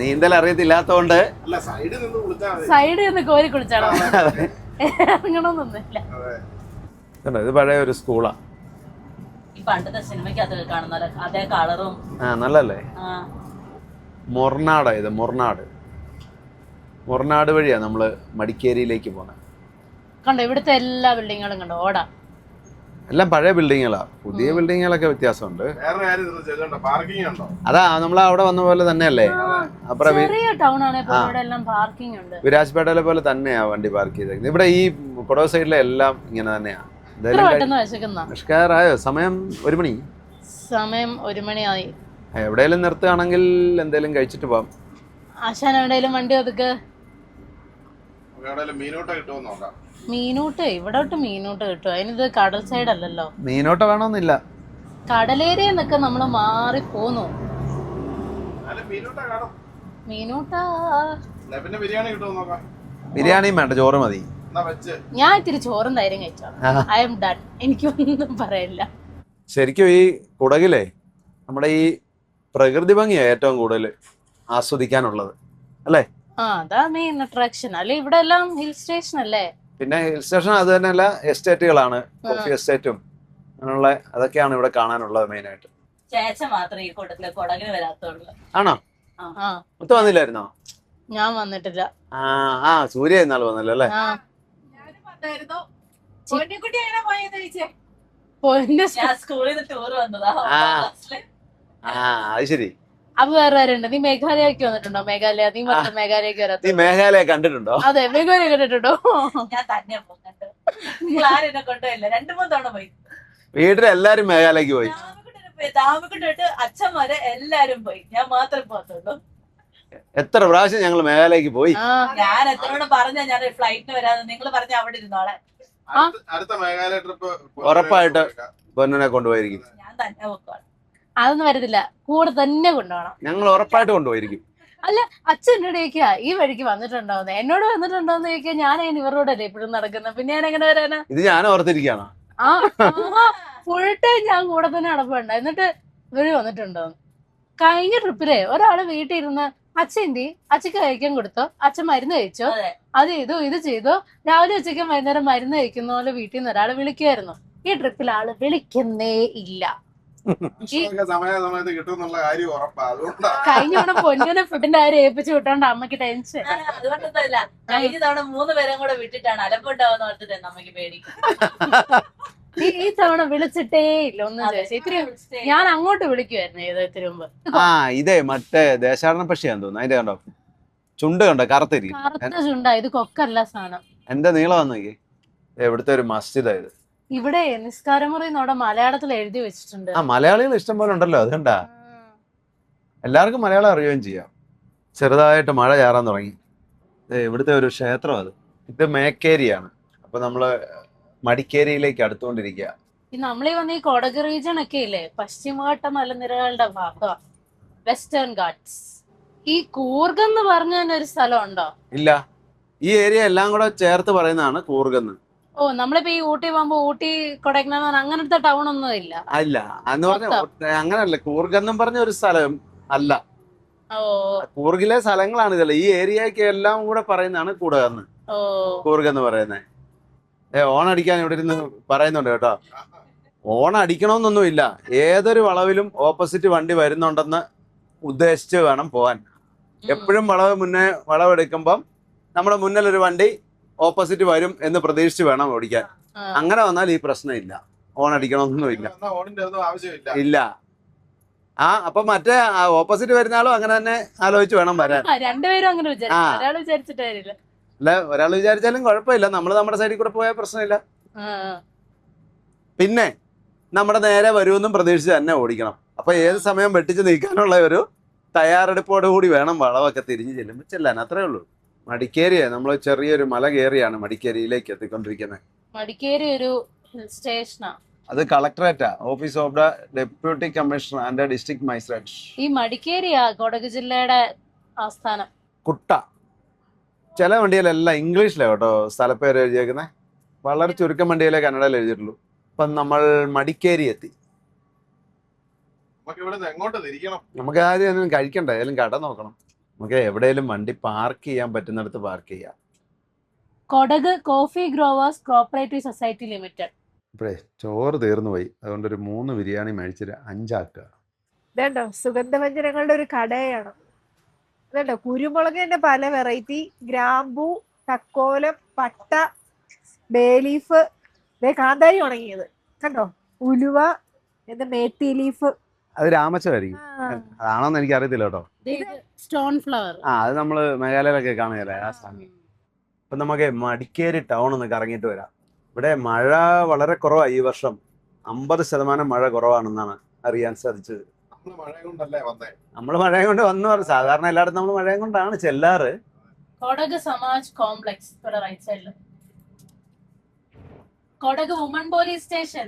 നീന്തൽ അറിയത്തില്ലാത്തോണ്ട് അല്ല, സൈഡിൽ നിന്ന് കുളിച്ചാൽ മതി. സൈഡിൽ നിന്ന് കോരി കുളിച്ചാണോ? ഇറങ്ങണമെന്നൊന്നുമില്ല. ഇത് പഴയ ഒരു സ്കൂളാ. ഈ പണ്ടത്തെ സിനിമയ്ക്കകത്ത് കാണുന്ന അതേ കളറും. ആ നല്ലല്ലേ. മൊർനാടാ ഇത്. മൊർനാട് വഴിയാ നമ്മള് മടിക്കേരിയിലേക്ക് പോണത്. കണ്ടോ? ഇവിടുത്തെ എല്ലാ ബിൽഡിങ്ങുകളും കണ്ടോ? ഓടാ. എല്ലാം പഴയ ബിൽഡിങ്ങുകളാ. പുതിയ ബിൽഡിങ്ങുകളൊക്കെ വ്യത്യാസമുണ്ട്. വേറെ കാര്യം ചെയ്തോണ്ടോ, പാർക്കിംഗ് ഉണ്ടോ? അതാ നമ്മൾ അവിടെ വന്ന പോലെ തന്നെയല്ലേ. അപ്പുറം ചെറിയ ടൗൺ ആണ്. ഇവിടെ എല്ലാം പാർക്കിംഗ് ഉണ്ട്. വിരാജ്പേട്ടയിലെ പോലെ തന്നെയാ വണ്ടി പാർക്ക് ചെയ്തേക്കുന്നത്. ഇവിടെ ഈ കൊടക് സൈഡിലെ എല്ലാം ഇങ്ങനെ തന്നെയാ. പെട്ടെന്ന് വിശക്കുന്ന. നിഷ്കാരായോ? സമയം 1 മണി. സമയം 1 മണിയായി. എവിടെയെങ്കിലും നിർത്തുകയാണെങ്കിൽ എന്തേലും കഴിച്ചിട്ട് പോവാം. ആശാൻ എവിടെയെങ്കിലും വണ്ടി ഒതുക്ക്. മീനോട്ട കിട്ടുമോ നോക്കാം. മീനൂട്ട് ഇവിടോട്ട് മീനൂട്ട് കിട്ടും. അതിനിത് കടൽ സൈഡ് അല്ലല്ലോ. മീനോട്ട വേണമെന്നില്ല. കടലേരിയ നിന്നൊക്കെ നമ്മള് മാറി പോന്നു. മീനൂട്ട പിന്നെ ബിരിയാണി കിട്ടുമോ നോക്കാം. ബിരിയാണിയും വേണ്ട, ചോറ് മതി. ഞാൻ ഇത്തിരി ചോറും തൈരും കഴിച്ചോളാം. I'm done. എനിക്കൊന്നും പറയില്ല. ശരിക്കും ഈ കുടകിലെ നമ്മുടെ ഈ പ്രകൃതി ഭംഗിയാ ഏറ്റവും കൂടുതൽ ആസ്വദിക്കാനുള്ളത് അല്ലേ? അതാ മെയിൻ അട്രാക്ഷൻ. അല്ലെ ഇവിടെ എല്ലാം ഹിൽ സ്റ്റേഷൻ അല്ലേ? പിന്നെ ഹിൽ സ്റ്റേഷൻ അത് തന്നെയല്ല, എസ്റ്റേറ്റുകളാണ്. കോഫി എസ്റ്റേറ്റും അങ്ങനെയുള്ള അതൊക്കെയാണ് ഇവിടെ കാണാനുള്ളത് മെയിൻ ആയിട്ട്. ചേച്ച മാത്രമേ ഈ കൂട്ടത്തില് കൊടകിന് വരാത്തുള്ളൂ. ആണോ? മൊത്തം വന്നില്ലായിരുന്നോ? ഞാൻ വന്നിട്ടില്ല. സൂര്യ ഇന്നാൾ വന്നല്ലോ അല്ലേ? ഞാനും വന്നായിരുന്നു. പൊന്നിക്കുട്ടി എങ്ങനെ പോയെന്ന് ചോദിച്ചേ. സ്കൂളിൽ നിന്ന് ടൂർ വന്നതാ. അത് ശരി. അപ്പൊ വേറെ ആരുണ്ട്? നീ മേഘാലയക്ക് വന്നിട്ടുണ്ടോ? മേഘാലയ നീ മാത്രം മേഘാലയക്ക് നീ വരാത്ത? മേഘാലയ കണ്ടിട്ടുണ്ടോ? അതെ, മേഘാലയ കണ്ടിട്ടുണ്ടോ? ഞാൻ തന്നെ പോകുന്നുണ്ട്. നിങ്ങൾ ആരും എന്നെ കൊണ്ടുപോയില്ല. 2-3 തവണ പോയി. വീട്ടിലെല്ലാരും മേഘാലയ്ക്ക് പോയി. താമരക്കുണ്ടായിട്ട് അച്ഛന്മാരെ എല്ലാരും പോയി, ഞാൻ മാത്രം പോകത്തുള്ളൂ. എത്ര പ്രാവശ്യം ഞങ്ങൾ മേഘാലയ്ക്ക് പോയി. ഞാൻ എത്രയോട് പറഞ്ഞ ഞാൻ ഫ്ലൈറ്റിന് വരാതെ, നിങ്ങൾ പറഞ്ഞ അവിടെ ഇരുന്നോളെ. അടുത്ത മേഘാലയ ട്രിപ്പ് ഉറപ്പായിട്ട് പൊന്നിനെ കൊണ്ടുപോയിരിക്കും. ഞാൻ തന്നെ പോക്കോളാം. അതൊന്നും വരത്തില്ല, കൂടെ തന്നെ കൊണ്ടുപോകണം. ഞങ്ങൾ ഉറപ്പായിട്ട് കൊണ്ടുപോയിരിക്കും. അച്ഛൻ എന്നോട് ചോദിക്കാ ഈ വഴിക്ക് വന്നിട്ടുണ്ടോന്ന്. എന്നോട് വന്നിട്ടുണ്ടോന്ന് ചോദിക്കാ, ഞാൻ ഇവരോടല്ലേ ഇപ്പോഴും നടക്കുന്നത്, പിന്നെ ഞാൻ എങ്ങനെ വരാനാ? ഇത് ഞാൻ ഓർത്തിരിക്കുകയാണോ? ആ ഫുൾ ടൈം ഞാൻ കൂടെ തന്നെ നടപ്പുണ്ട്. എന്നിട്ട് ഇവര് വന്നിട്ടുണ്ടോന്ന്. കഴിഞ്ഞ ട്രിപ്പില് ഒരാള് വീട്ടിൽ ഇരുന്ന് അച്ഛൻ്റെ അച്ഛക്ക് കഴിക്കാൻ കൊടുത്തോ, അച്ഛൻ മരുന്ന് കഴിച്ചോ, അതെ. അത് ചെയ്തു ഇത് ചെയ്തു, രാവിലെ ഉച്ചയ്ക്ക് വൈകുന്നേരം മരുന്ന് കഴിക്കുന്ന പോലെ വീട്ടിൽ നിന്ന് ഒരാള് വിളിക്കുമായിരുന്നു. ഈ ട്രിപ്പിൽ ആള് വിളിക്കുന്നേ ഇല്ല. സമയത്ത് കിട്ടുന്നുള്ള കാര്യം ഉറപ്പാ. അതുകൊണ്ടാണ് കഴിഞ്ഞ തവണ പൊന്നിനെ ഫുഡിന്റെ കാര്യം ഏൽപ്പിച്ചു വിട്ടോണ്ട് അമ്മക്ക് ടെൻഷൻ. അതുകൊണ്ടൊന്നുമല്ല, കഴിഞ്ഞ തവണ 3 പേരും കൂടെ വിട്ടിട്ടാണ് അലമ്പുണ്ടാവുന്ന ഓർത്തിട്ട് നമുക്ക് പേടിക്കും. ഈ തവണ വിളിച്ചിട്ടേ ഇല്ല ഒന്നും ചോദിച്ചു. ഇത്തിരി ഞാൻ അങ്ങോട്ട് വിളിക്കുമായിരുന്നു ഏതൊത്തിരി മുമ്പ്. ഇതേ മറ്റേ ദേശാടന പക്ഷിയാന്ന് തോന്നുന്നു. അതിന്റെ കണ്ടോ ചുണ്ട് കണ്ടോ കറുത്തിരിക്കും. കറുത്ത ചുണ്ടാ, ഇത് കൊക്കല്ല സാധനം. എന്റെ നീളം വന്നേക്ക്. എവിടുത്തെ ഒരു മസ്ജിദായത്. ഇവിടെ നിസ്കാരമുറി എന്നോടെ മലയാളത്തിൽ എഴുതി വെച്ചിട്ടുണ്ട്. മലയാളികൾ ഇഷ്ടം പോലെ ഉണ്ടല്ലോ, അതുകൊണ്ടാ എല്ലാവർക്കും മലയാളം അറിയുകയും ചെയ്യാം. ചെറുതായിട്ട് മഴ ചാറാൻ തുടങ്ങി. ഇവിടുത്തെ ഒരു ക്ഷേത്രം അത്. ഇത് മേക്കേരിയാണ്. അപ്പൊ നമ്മള് മടിക്കേരിയിലേക്ക് അടുത്തുകൊണ്ടിരിക്കുക. നമ്മളീ വന്ന ഈ കൊടക് റീജിയൻ ഒക്കെ ഇല്ലേ, പശ്ചിമഘട്ട മലനിരകളുടെ ഭാഗമാണ് വെസ്റ്റേൺ ഗാട്സ്. ഈ കൂർഗ് എന്ന് പറഞ്ഞ ഒരു സ്ഥലം ഉണ്ടോ? ഇല്ല, ഈ ഏരിയ എല്ലാം കൂടെ ചേർത്ത് പറയുന്നതാണ് കൂർഗെന്ന്. ഓ, നമ്മളിപ്പോ ഈ ഊട്ടി പോകുമ്പോ ഊട്ടി കൊടൈക്കനാൽ അങ്ങനത്തെ ടൗൺ ഒന്നും ഇല്ല. അല്ല, എന്ന് പറഞ്ഞ അങ്ങനല്ല. കൂർഗെന്നും പറഞ്ഞ ഒരു സ്ഥലം അല്ല. ഓ, കൂർഗിലെ സ്ഥലങ്ങളാണ് ഇതല്ല. ഈ ഏരിയക്ക് എല്ലാം കൂടെ പറയുന്നതാണ് കൂടകെന്ന്. ഓ, കൂർഗ് എന്ന് പറയുന്നത്. ഓണടിക്കാൻ ഇവിടെ ഇരുന്ന് പറയുന്നുണ്ട് കേട്ടോ. ഓണടിക്കണമെന്നൊന്നുമില്ല. ഏതൊരു വളവിലും ഓപ്പോസിറ്റ് വണ്ടി വരുന്നുണ്ടെന്ന് ഉദ്ദേശിച്ച് വേണം പോവാൻ. എപ്പോഴും വളവെടുക്കുമ്പം നമ്മുടെ മുന്നിൽ ഒരു വണ്ടി ഓപ്പോസിറ്റ് വരും എന്ന് പ്രതീക്ഷിച്ച് വേണം ഓടിക്കാൻ. അങ്ങനെ വന്നാൽ ഈ പ്രശ്നമില്ല. ഓണടിക്കണമെന്നൊന്നുമില്ല. ആവശ്യമില്ല. ഇല്ല. അപ്പൊ മറ്റേ ഓപ്പോസിറ്റ് വരുന്ന ആളും അങ്ങനെ തന്നെ ആലോചിച്ച് വേണം വരാൻ. രണ്ടുപേരും അങ്ങനെ വിചാരിച്ചിട്ട് കാര്യമില്ല. അല്ല, ഒരാൾ വിചാരിച്ചാലും കുഴപ്പമില്ല. നമ്മൾ നമ്മുടെ സൈഡിൽ കൂടെ പോയാൽ പ്രശ്നമില്ല. പിന്നെ നമ്മുടെ നേരെ വരുമെന്നും പ്രതീക്ഷിച്ച് തന്നെ ഓടിക്കണം. അപ്പൊ ഏത് സമയം വെട്ടിച്ച് നീക്കാനുള്ള ഒരു തയ്യാറെടുപ്പോടു കൂടി വേണം വളവൊക്കെ തിരിഞ്ഞ് ചെല്ലാൻ. അത്രേ ഉള്ളൂ. മടിക്കേരി നമ്മൾ ചെറിയൊരു മല കയറിയാണ് മടിക്കേരിയിലേക്ക് എത്തിക്കൊണ്ടിരിക്കുന്നത്. മടിക്കേരി ഒരു ഹിൽ സ്റ്റേഷനാ. അത് കളക്ടറേറ്റാ, office of the deputy commissioner and district magistrate. ഈ മടിക്കേരിയാ കൊടക് ജില്ലയുടെ ആസ്ഥാനം. കുട്ട. ചില വണ്ടിയിലെല്ലാം ഇംഗ്ലീഷിലാണ് കേട്ടോ സ്ഥലപ്പേര് എഴുതിയേക്കുന്നത്. വളരെ ചുരുക്കം വണ്ടിയിലെ കന്നഡയിൽ എഴുതിയിട്ടുള്ളൂ. ഇപ്പം നമ്മൾ മടിക്കേരി എത്തി. നമുക്ക് ആദ്യം ഒന്നും കഴിക്കണ്ട, ഏതെങ്കിലും കട നോക്കണം. നമുക്ക് എവിടെയെങ്കിലും വണ്ടി പാർക്ക് ചെയ്യാൻ പറ്റുന്നിടത്ത് പാർക്ക് ചെയ്യാം. Kodagu coffee growers cooperative society limited. ഇപ്പോഴേ ചോറ് തീർന്നു പോയി, അതുകൊണ്ടൊരു 3 ബിരിയാണി മേടിച്ചിട്ട് 5 ആക്കുക. ഇതേണ്ടോ സുഗന്ധവ്യഞ്ജനങ്ങളുടെ ഒരു കടയാണ്. ഇതേണ്ടോ കുരുമുളകിന്റെ പല വെറൈറ്റി, ഗ്രാമ്പൂ, തക്കോലം, പട്ട, ബേലീഫ്, കാന്താരി ഉണങ്ങിയത് കണ്ടോ, ഉലുവ, മേത്തി ലീഫ്. അത് രാമച്ചമായിരിക്കും. അതാണോന്ന് എനിക്ക് അറിയത്തില്ല കേട്ടോ. Stone flower. അത് നമ്മള് മേഘാലയയിലൊക്കെ കാണുകയല്ലേ ആ സാധനം. അപ്പൊ നമുക്ക് മടിക്കേരി ടൗൺ ഒന്ന് കറങ്ങിയിട്ട് വരാം. ഇവിടെ മഴ വളരെ കുറവാണ് ഈ വർഷം. 50% മഴ കുറവാണെന്നാണ് അറിയാൻ സാധിച്ചത്. നമ്മള് മഴ കൊണ്ട് വന്നു. സാധാരണ എല്ലായിടത്തും നമ്മൾ മഴ കൊണ്ടാണ് ചെല്ലാറ്. കൊടക് സമാജ് കോംപ്ലക്സ് റൈറ്റ് സൈഡിൽ. Kodagu woman police station.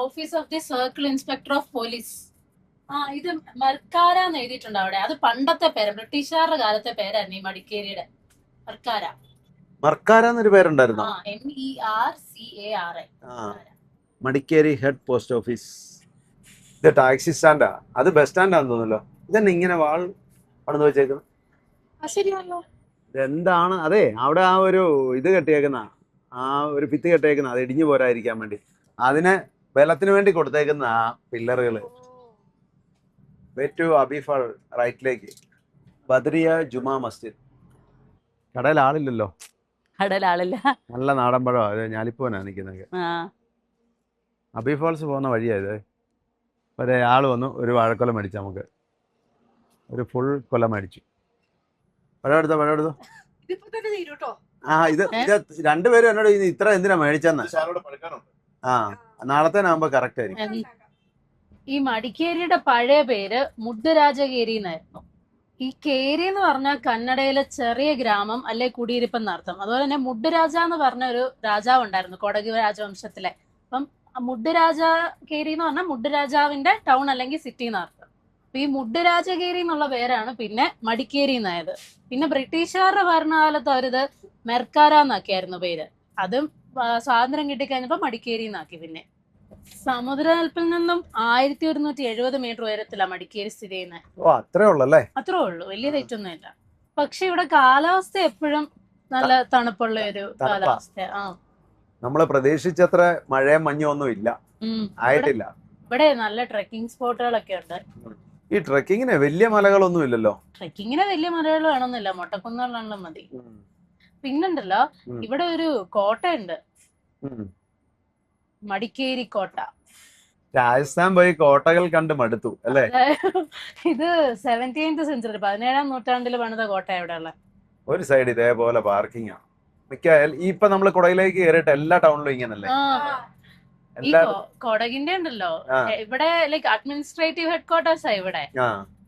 Office of the circle inspector of police. ഇത് മർക്കാര എന്ന് എഴുതിയിട്ടുണ്ട് അവിടെ. അത് പണ്ടത്തെ പേര്, ബ്രിട്ടീഷുകാരുടെ കാലത്തെ പേരായിരുന്നു ഈ മടിക്കേരിയുടെ. മർക്കാര. മർക്കാര എന്നൊരു പേരുണ്ടായിരുന്നു. MERCARA. Madikeri head post office. ഇത് ടാക്സി സ്റ്റാൻഡാ. അത് ബസ് സ്റ്റാൻഡാന്ന് തോന്നുന്നല്ലോ. ഇതന്നെ ഇങ്ങനെ വാൾ പണിത് വെച്ചേക്കുന്നത്. എന്താണ്? അതെ, അവിടെ ആ ഒരു ഇത് കെട്ടിയേക്കുന്ന, ആ ഒരു ഭിത്തി കെട്ടിയേക്കുന്ന, അത് ഇടിഞ്ഞു പോരാതിരിക്കാൻ വേണ്ടി അതിന് ബലത്തിന് വേണ്ടി കൊടുത്തേക്കുന്ന ആ പില്ലറുകൾ. ടു അബീഫാൾ റൈറ്റിലേക്ക്. ബദ്രിയ ജുമാ മസ്ജിദ്. കടയിൽ ആളില്ലല്ലോ. കടലാളില്ല. നല്ല നാടൻ പഴം. അത് ഞാലിപ്പോനാ നിൽക്കുന്നത്. അബീഫാൾസ് പോകുന്ന വഴിയായത്. ഒരാൾ വന്നു, ഒരു വാഴക്കൊല മേടിച്ചു, നമുക്ക് ഒരു ഫുൾ കൊല മേടിച്ചു. പഴം എടുത്തോ. ഇതിപ്പോ തന്നെ തീരും കേട്ടോ. ഇത് രണ്ടുപേരും എന്നോട് ഇത്ര എന്തിനാ മേടിച്ചെന്ന്. ആ, നാളത്തേനാകുമ്പോ കറക്റ്റ് ആയിരിക്കും. ഈ മടിക്കേരിയുടെ പഴയ പേര് മുദ്ദരാജകേരി എന്നായിരുന്നു. ഈ കേരി എന്ന് പറഞ്ഞാൽ കന്നഡയിലെ ചെറിയ ഗ്രാമം അല്ലെ കുടിയിരിപ്പ് എന്നർത്ഥം. അതുപോലെ തന്നെ മുഡ്ഡരാജ എന്ന് പറഞ്ഞ ഒരു രാജാവ് ഉണ്ടായിരുന്നു കൊടക് രാജവംശത്തിലെ. അപ്പം മുഡ്ഡരാജകേരി എന്ന് പറഞ്ഞാൽ മുഡ്ഡരാജാവിന്റെ ടൗൺ അല്ലെങ്കിൽ സിറ്റി എന്നർത്ഥം. അപ്പൊ ഈ മുഡ്ഡരാജകേരി എന്നുള്ള പേരാണ് പിന്നെ മടിക്കേരി എന്നായത്. പിന്നെ ബ്രിട്ടീഷുകാരുടെ ഭരണകാലത്ത് അവരിത് മെർക്കാര എന്നാക്കിയായിരുന്നു പേര്. അതും സ്വാതന്ത്ര്യം കിട്ടിക്കഴിഞ്ഞപ്പോ മടിക്കേരി എന്നാക്കി. പിന്നെ സമുദ്രനിരപ്പിൽ നിന്നും 1170 മീറ്റർ ഉയരത്തിലാണ് മടിക്കേരി സ്ഥിതി ചെയ്യുന്നത്. ഓ, അത്രേ ഉള്ളല്ലേ? അത്രേ ഉള്ളൂ, വലിയ തെറ്റൊന്നുമില്ല. പക്ഷെ ഇവിടെ കാലാവസ്ഥ എപ്പോഴും നല്ല തണുപ്പുള്ള ഒരു കാലാവസ്ഥ. നമ്മള് പ്രതീക്ഷിച്ചത്ര മഴയും മഞ്ഞും ഒന്നും ഇല്ല, ആയിട്ടില്ല. ഇവിടെ നല്ല ട്രെക്കിംഗ് സ്പോട്ടുകളൊക്കെ ഉണ്ട്. ഈ ട്രെക്കിങ്ങിന് വലിയ മലകളൊന്നും ഇല്ലല്ലോ. ട്രെക്കിങ്ങിന് വലിയ മലകൾ വേണമെന്നില്ല, മൊട്ടക്കുന്നുകളാണല്ലോ മതി. പിന്നുണ്ടല്ലോ ഇവിടെ ഒരു കോട്ടയുണ്ട്, മടിക്കേരി കോട്ട. രാജസ്ഥാൻ പോയി കോട്ടകൾ കണ്ട് മടുത്തു അല്ലേ? ഇത് 17th സെഞ്ചുറി 17ാം നൂറ്റാണ്ടിൽ പണിത കോട്ട ഇവിടെ ഉള്ള. ഒരു സൈഡ് ഇതേപോലെ പാർക്കിംഗ് ആണ് മിക്ക. ഇപ്പൊ നമ്മള് കുടകിലേക്ക് കയറിയിട്ട് എല്ലാ ടൗണിലും ഇങ്ങനല്ലേ? കൊടകിന്റെ ഉണ്ടല്ലോ ഇവിടെ ലൈക്ക് അഡ്മിനിസ്ട്രേറ്റീവ് ഹെഡ് ക്വാർട്ടേഴ്സാ ഇവിടെ.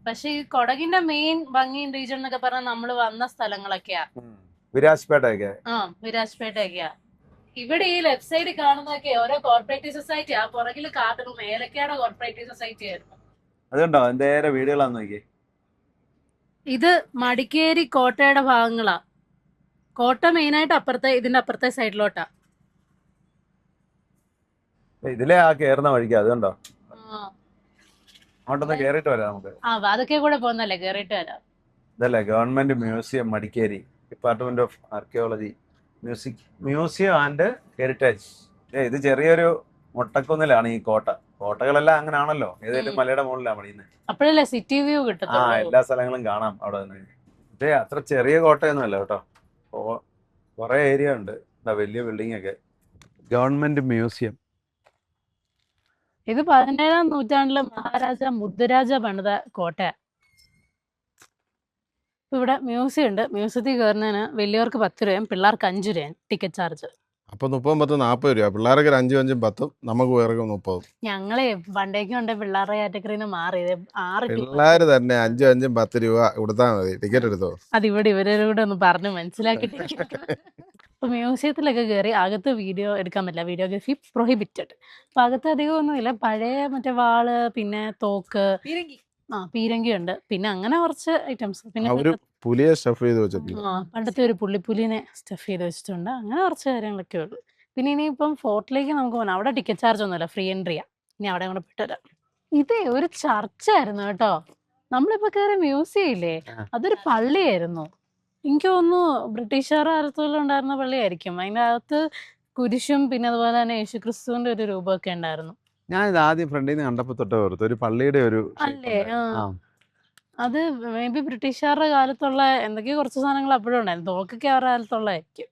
പക്ഷെ ഈ കൊടകിന്റെ മെയിൻ ഭംഗിയും റീജിയൻ എന്നൊക്കെ പറഞ്ഞാൽ നമ്മള് വന്ന സ്ഥലങ്ങളൊക്കെയാ. വിരാജ്പേട്ടയൊക്കെ. വിരാജ്പേട്ടയൊക്കെയാ. ഇവിടെ ഈ ലെഫ്റ്റ് സൈഡ് കാണുന്നതൊക്കെ ഓരോ കോർപ്പറേറ്റീവ് സൊസൈറ്റി. ആ പുറകിൽ കാട്ടും ഏലക്കയുടെ കോർപ്പറേറ്റീവ് സൊസൈറ്റി ആയിരുന്നു. അതുണ്ടോ എന്തേറെ വീടുകളാന്ന് നോക്കി. ഇത് മടിക്കേരി കോട്ടയുടെ ഭാഗങ്ങളാ. കോട്ട മെയിനായിട്ട് ഇതിന്റെ അപ്പുറത്തെ സൈഡിലോട്ടാ. ഇതിലെ ആ കേറുന്ന വഴിക്ക് അതുണ്ടോ? അങ്ങോട്ടൊന്ന് കേറിട്ട് വരാം നമുക്ക്. അതൊക്കെ കൂടെ പോകുന്നല്ലേ, കേറിട്ട് വരാം. ഇതല്ലേ government museum Madikeri, department of archaeology, museum and heritage. ഇത് ചെറിയൊരു മൊട്ടക്കുന്നിലാണ് ഈ കോട്ട. കോട്ടകളെല്ലാം അങ്ങനെ ആണല്ലോ, ഏതെങ്കിലും മലയുടെ മുകളിലാണ് പണിയുന്നത്. അപ്പോഴല്ലേ സിറ്റി വ്യൂ കിട്ടും. എല്ലാ സ്ഥലങ്ങളും കാണാം അവിടെ നിന്ന്. അത്ര ചെറിയ കോട്ടയൊന്നും അല്ല കേട്ടോ, കുറെ ഏരിയ ഉണ്ട്. വലിയ ബിൽഡിംഗ് ഒക്കെ. Government museum. ഇത് 17ാം നൂറ്റാണ്ടില് മഹാരാജ മുദ്ദരാജ പണിത കോട്ടയാ. ഇവിടെ മ്യൂസിയം ഉണ്ട്. മ്യൂസിയത്തിൽ കയറുന്നതിന് വലിയവർക്ക് 10 രൂപയും പിള്ളേർക്ക് 5 രൂപയും ടിക്കറ്റ് ചാർജ്. അപ്പൊ 30, 10, 40 രൂപ. പിള്ളേർക്ക് 5, 5, 10, നമുക്ക് വേറെ 30. ഞങ്ങളെ പണ്ടേക്കും ഉണ്ട് പിള്ളേരുടെ കാറ്റഗറിന്ന് മാറി 6 പിള്ളേര് തന്നെ 5, 5, 10 രൂപ കൊടുത്താൽ മതി, ടിക്കറ്റ് എടുത്തോ. അതിവിടെ ഇവരോട് ഒന്ന് പറഞ്ഞ് മനസ്സിലാക്കിട്ട്. അപ്പൊ മ്യൂസിയത്തിലൊക്കെ കയറി അകത്ത് വീഡിയോ എടുക്കാൻ പറ്റില്ല, വീഡിയോഗ്രാഫി പ്രൊഹിബിറ്റഡ്. അപ്പൊ അകത്ത് അധികം ഒന്നുമില്ല, പഴയ മറ്റേ വാള്, പിന്നെ തോക്ക്, പീരങ്കി ഉണ്ട്, പിന്നെ അങ്ങനെ കുറച്ച് ഐറ്റംസ്. പിന്നെ പുലിയെ സ്റ്റഫ് ചെയ്ത് വെച്ചിട്ടുണ്ട്. പണ്ടത്തെ ഒരു പുള്ളിപ്പുലിനെ സ്റ്റഫ് ചെയ്ത് വെച്ചിട്ടുണ്ട്. അങ്ങനെ കുറച്ച് കാര്യങ്ങളൊക്കെ ഉള്ളു. പിന്നെ ഇനിയിപ്പം ഫോർട്ടിലേക്ക് നമുക്ക് പോകണം. അവിടെ ടിക്കറ്റ് ചാർജ് ഒന്നുമില്ല, ഫ്രീ എൻട്രിയാ. ഇനി അവിടെ കൂടെ പെട്ടുതരാം. ഇത് ഒരു ചർച്ചായിരുന്നു കേട്ടോ. നമ്മളിപ്പോ കയറിയ മ്യൂസിയം ഇല്ലേ, അതൊരു പള്ളിയായിരുന്നു. എനിക്ക് തോന്നുന്നു ബ്രിട്ടീഷുകാർ കാലത്തോളം ഉണ്ടായിരുന്ന പള്ളിയായിരിക്കും. അതിൻ്റെ അകത്ത് കുരിശും പിന്നെ അതുപോലെ തന്നെ യേശുക്രിസ്തുവിന്റെ ഒരു രൂപമൊക്കെ ഉണ്ടായിരുന്നു. ഞാനിത് ആദ്യം ഫ്രണ്ടിൽ നിന്ന് കണ്ടപ്പോ തൊട്ട് ഓർത്തു ഒരു പള്ളിയുടെ ഒരു അല്ലേ. അത് മേ ബി ബ്രിട്ടീഷുകാരുടെ കാലത്തുള്ള എന്തൊക്കെയോ കുറച്ച് സാധനങ്ങൾ അപ്പോഴും ഉണ്ടായിരുന്നു. തോക്കൊക്കെ അവരുടെ കാലത്തുള്ളതായിരിക്കും.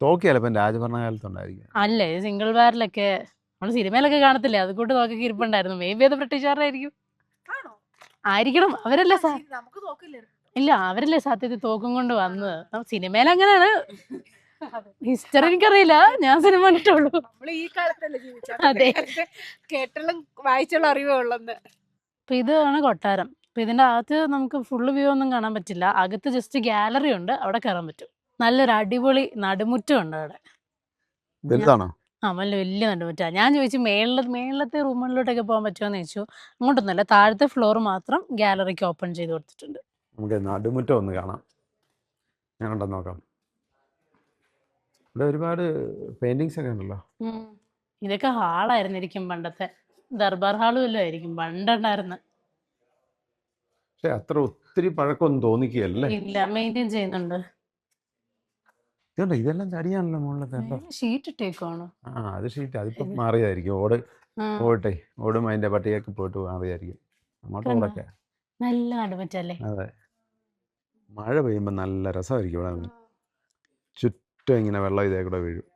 തോക്കി ചിലപ്പം രാജഭരണ കാലത്തുണ്ടായിരിക്കും. അല്ലേ, സിംഗിൾ ബാരലൊക്കെ നമ്മൾ സിനിമയിലൊക്കെ കാണത്തില്ലേ, അതുകൊണ്ട് തോക്കൊക്കെ ഇരിപ്പുണ്ടായിരുന്നു. മേ ബി അത് ബ്രിട്ടീഷുകാരുടെ ആയിരിക്കണം. അവരല്ലേ ഇല്ല, അവരല്ലേ സത്യത്തിൽ തോക്കും കൊണ്ട് വന്നത്. സിനിമയിൽ അങ്ങനെയാണ്. ഹിസ്റ്ററി എനിക്കറിയില്ല, ഞാൻ സിനിമ കണ്ടിട്ടുള്ളൂ. അതെ, കേട്ടുള്ള വായിച്ചുള്ള അറിവേ ഉള്ളന്ന്. അപ്പൊ ഇതാണ് കൊട്ടാരം. അപ്പൊ ഇതിന്റെ അകത്ത് നമുക്ക് ഫുള്ള് വ്യൂ ഒന്നും കാണാൻ പറ്റില്ല. അകത്ത് ജസ്റ്റ് ഗാലറി ഉണ്ട്, അവിടെ കയറാൻ പറ്റും. നല്ലൊരു അടിപൊളി നടുമുറ്റം ഉണ്ട് അവിടെ. വലിയ നടുമുറ്റാ. ഞാൻ ചോദിച്ചു മേളത്തെ റൂമുകളിലോട്ടൊക്കെ പോകാൻ പറ്റുമോന്ന് ചോദിച്ചു. അങ്ങോട്ടൊന്നുമല്ല, താഴത്തെ ഫ്ലോർ മാത്രം ഗാലറിക്ക് ഓപ്പൺ ചെയ്ത് കൊടുത്തിട്ടുണ്ട്. നമുക്ക് നടുമുറ്റം ഒന്ന് കാണാം. ഞാനുണ്ടെന്ന് നോക്കാം. ഇവിടെ ഒരുപാട് പെയിന്റിങ്സ് ഒക്കെ ഉണ്ടല്ലോ. ഇതൊക്കെ ഹാളായിരുന്നിരിക്കും, പണ്ടത്തെ ദർബാർ ഹാളും എല്ലാം ആയിരിക്കും പണ്ടുണ്ടായിരുന്ന. പക്ഷെ അത്ര ഒത്തിരി പഴക്കമൊന്നും തോന്നിക്കുകയല്ലേ? ഇല്ല, മെയിൻറ്റെയിൻ ചെയ്യുന്നുണ്ട്. ഇതെല്ലാം ചടിയാണല്ലോ മുകളിലത്തെ. ഷീറ്റ് ഇട്ടേക്കാണോ? അത് ഷീറ്റ്, അതിപ്പോ മാറിയതായിരിക്കും. ഓടും അതിന്റെ പട്ടികയൊക്കെ പോയിട്ട് മാറിയായിരിക്കും. അങ്ങോട്ടൊക്കെ നല്ല നടുമുറ്റല്ലേ? അതെ, മഴ പെയ്യുമ്പോ നല്ല രസമായിരിക്കും. ഇവിടെ ചുറ്റും ഇങ്ങനെ വെള്ളം ഇതേ കൂടെ വീഴും.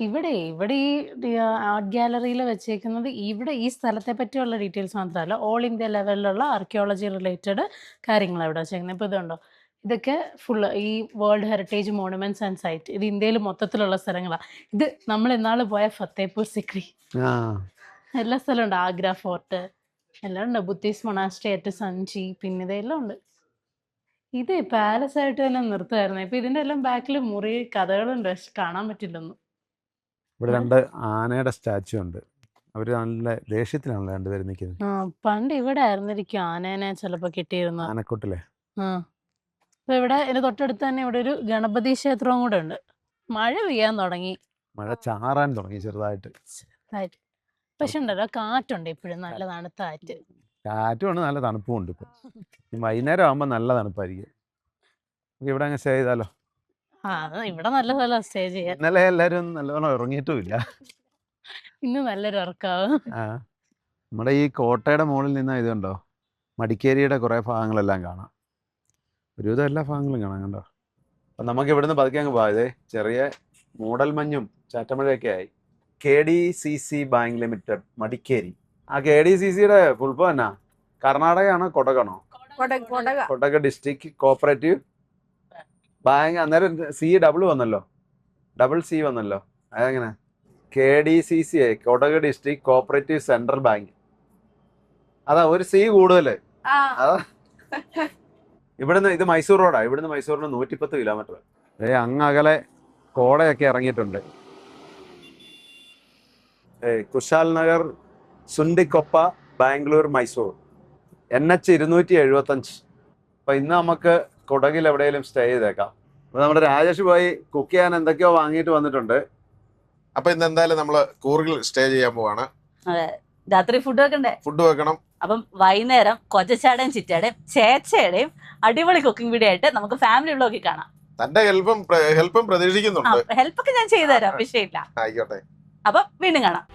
ഇവിടെ ഈ ആർട്ട് ഗാലറിയിൽ വെച്ചേക്കുന്നത് ഇവിടെ ഈ സ്ഥലത്തെ പറ്റിയുള്ള ഡീറ്റെയിൽസ് മാത്രമല്ല, ഓൾ ഇന്ത്യ ലെവലിലുള്ള ആർക്കിയോളജി റിലേറ്റഡ് കാര്യങ്ങളാണ് ഇവിടെ വെച്ചേക്കുന്നത്. ഇപ്പോൾ ഇതുണ്ടോ, ഇതൊക്കെ ഫുള്ള് ഈ world heritage monuments and site, ഇത് ഇന്ത്യയിൽ മൊത്തത്തിലുള്ള സ്ഥലങ്ങളാണ്. ഇത് നമ്മൾ ഇന്നാൾ പോയ ഫത്തേപൂർ സിക്രി, എല്ലാ സ്ഥലമുണ്ട്, ആഗ്ര ഫോർട്ട് എല്ലാം ഉണ്ട്, ബുദ്ധിസ്റ്റ് മൊണാസ്ട്രി അറ്റ് സഞ്ചി, പിന്നെ ഇതെല്ലാം ഉണ്ട്. ഇത് പാലസ് ആയിട്ട് തന്നെ നിർത്തുമായിരുന്നു. ഇപ്പൊ ഇതിന്റെ എല്ലാം ബാക്കിൽ മുറി കഥകളുണ്ട്, പക്ഷെ കാണാൻ പറ്റില്ലൊന്നും. ഇവിടെ 2 ആനയുടെ സ്റ്റാച്ചു ഉണ്ട്. അവര് നല്ല ദേഷ്യത്തിലാണല്ലോ രണ്ടുപേരും നിൽക്കുന്നത്. പണ്ട് ഇവിടെ ആയിരുന്നിരിക്കും ആനേനെ ചിലപ്പോ കിട്ടിയിരുന്നു. ആനക്കൂട്ടിലെ അപ്പൊ ഇവിടെ ഇതിന് തൊട്ടടുത്ത് തന്നെ ഇവിടെ ഒരു ഗണപതി ക്ഷേത്രവും കൂടെ ഉണ്ട്. മഴ പെയ്യാൻ തുടങ്ങി, മഴ ചാറാൻ തുടങ്ങി ചെറുതായിട്ട്. പക്ഷെ ഉണ്ടല്ലോ കാറ്റുണ്ട് ഇപ്പോഴും, നല്ല തണുത്ത കാറ്റ്. കാറ്റും നല്ല തണുപ്പും ഉണ്ട്. ഇപ്പൊ വൈകുന്നേരം ആകുമ്പോ നല്ല തണുപ്പായിരിക്കും. ഇവിടെ അങ്ങ് സ്റ്റേ ചെയ്താലോ? ഇവിടെ നല്ല സ്ഥലം സ്റ്റേ ചെയ്യാൻ. ഇന്നലെ എല്ലാരും നല്ലവണ്ണം ഉറങ്ങിയിട്ടുമില്ല. ഇന്ന് നല്ലൊരു ഉറക്കാവും. നമ്മുടെ ഈ കോട്ടയുടെ മുകളിൽ നിന്നാ ഇതുണ്ടോ, മടിക്കേരിയുടെ കുറെ ഭാഗങ്ങളെല്ലാം കാണാം. ഒരുവിധം എല്ലാ ഭാഗങ്ങളും കാണാം കണ്ടോ. അപ്പം നമുക്ക് ഇവിടുന്ന് പതുക്കെ അങ്ങ് പോകാം. ഇതേ ചെറിയ മൂടൽമഞ്ഞും ചാറ്റമഴയൊക്കെ ആയി. KDCC bank limited Madikeri. ആ KDCCയുടെ ഫുൾ ഫോം എന്നാ? കർണാടകയാണോ കൊടകണോ? Kodagu district cooperative bank. അന്നേരം ഡബിൾ C വന്നല്ലോ. അതെങ്ങനെ? KDCC Kodagu district cooperative central bank. അതാ ഒരു C കൂടുതല്. അതാ ഇവിടുന്ന് ഇത് മൈസൂർ റോഡാ. ഇവിടുന്ന് മൈസൂറിന് 110 കിലോമീറ്റർ. അങ്ങകലെ കോടയൊക്കെ ഇറങ്ങിയിട്ടുണ്ട്. കുശാൽ നഗർ, സുണ്ടിക്കൊപ്പ, ബാംഗ്ലൂർ, മൈസൂർ. NH 275. അപ്പൊ ഇന്ന് നമുക്ക് കൊടകിൽ എവിടെയെങ്കിലും സ്റ്റേ ചെയ്തേക്കാം. അപ്പൊ നമ്മുടെ രാജേഷ് പോയി കുക്ക് ചെയ്യാൻ എന്തൊക്കെയോ വാങ്ങിയിട്ട് വന്നിട്ടുണ്ട്. അപ്പൊ ഇന്ന് എന്തായാലും നമ്മള് കൂർഗിൽ സ്റ്റേ ചെയ്യാൻ പോവാണ്. അതെ, രാത്രി ഫുഡ് വെക്കണ്ടേ? ഫുഡ് വെക്കണം. അപ്പം വൈകുന്നേരം കൊച്ചച്ചാടേയും ചിറ്റയുടെയും ചേച്ചയുടെയും അടിപൊളി കുക്കിംഗ് വീഡിയോ ആയിട്ട് നമുക്ക് ഫാമിലി വ്ളോഗിൽ കാണാം. തന്റെ ഹെൽപ്പും പ്രതീക്ഷിക്കുന്നുണ്ട്. ഹെൽപ്പൊക്കെ ഞാൻ ചെയ്തുതരാം, വിഷയമില്ല. ആയിക്കോട്ടെ. അപ്പം വീണ്ടും കാണാം.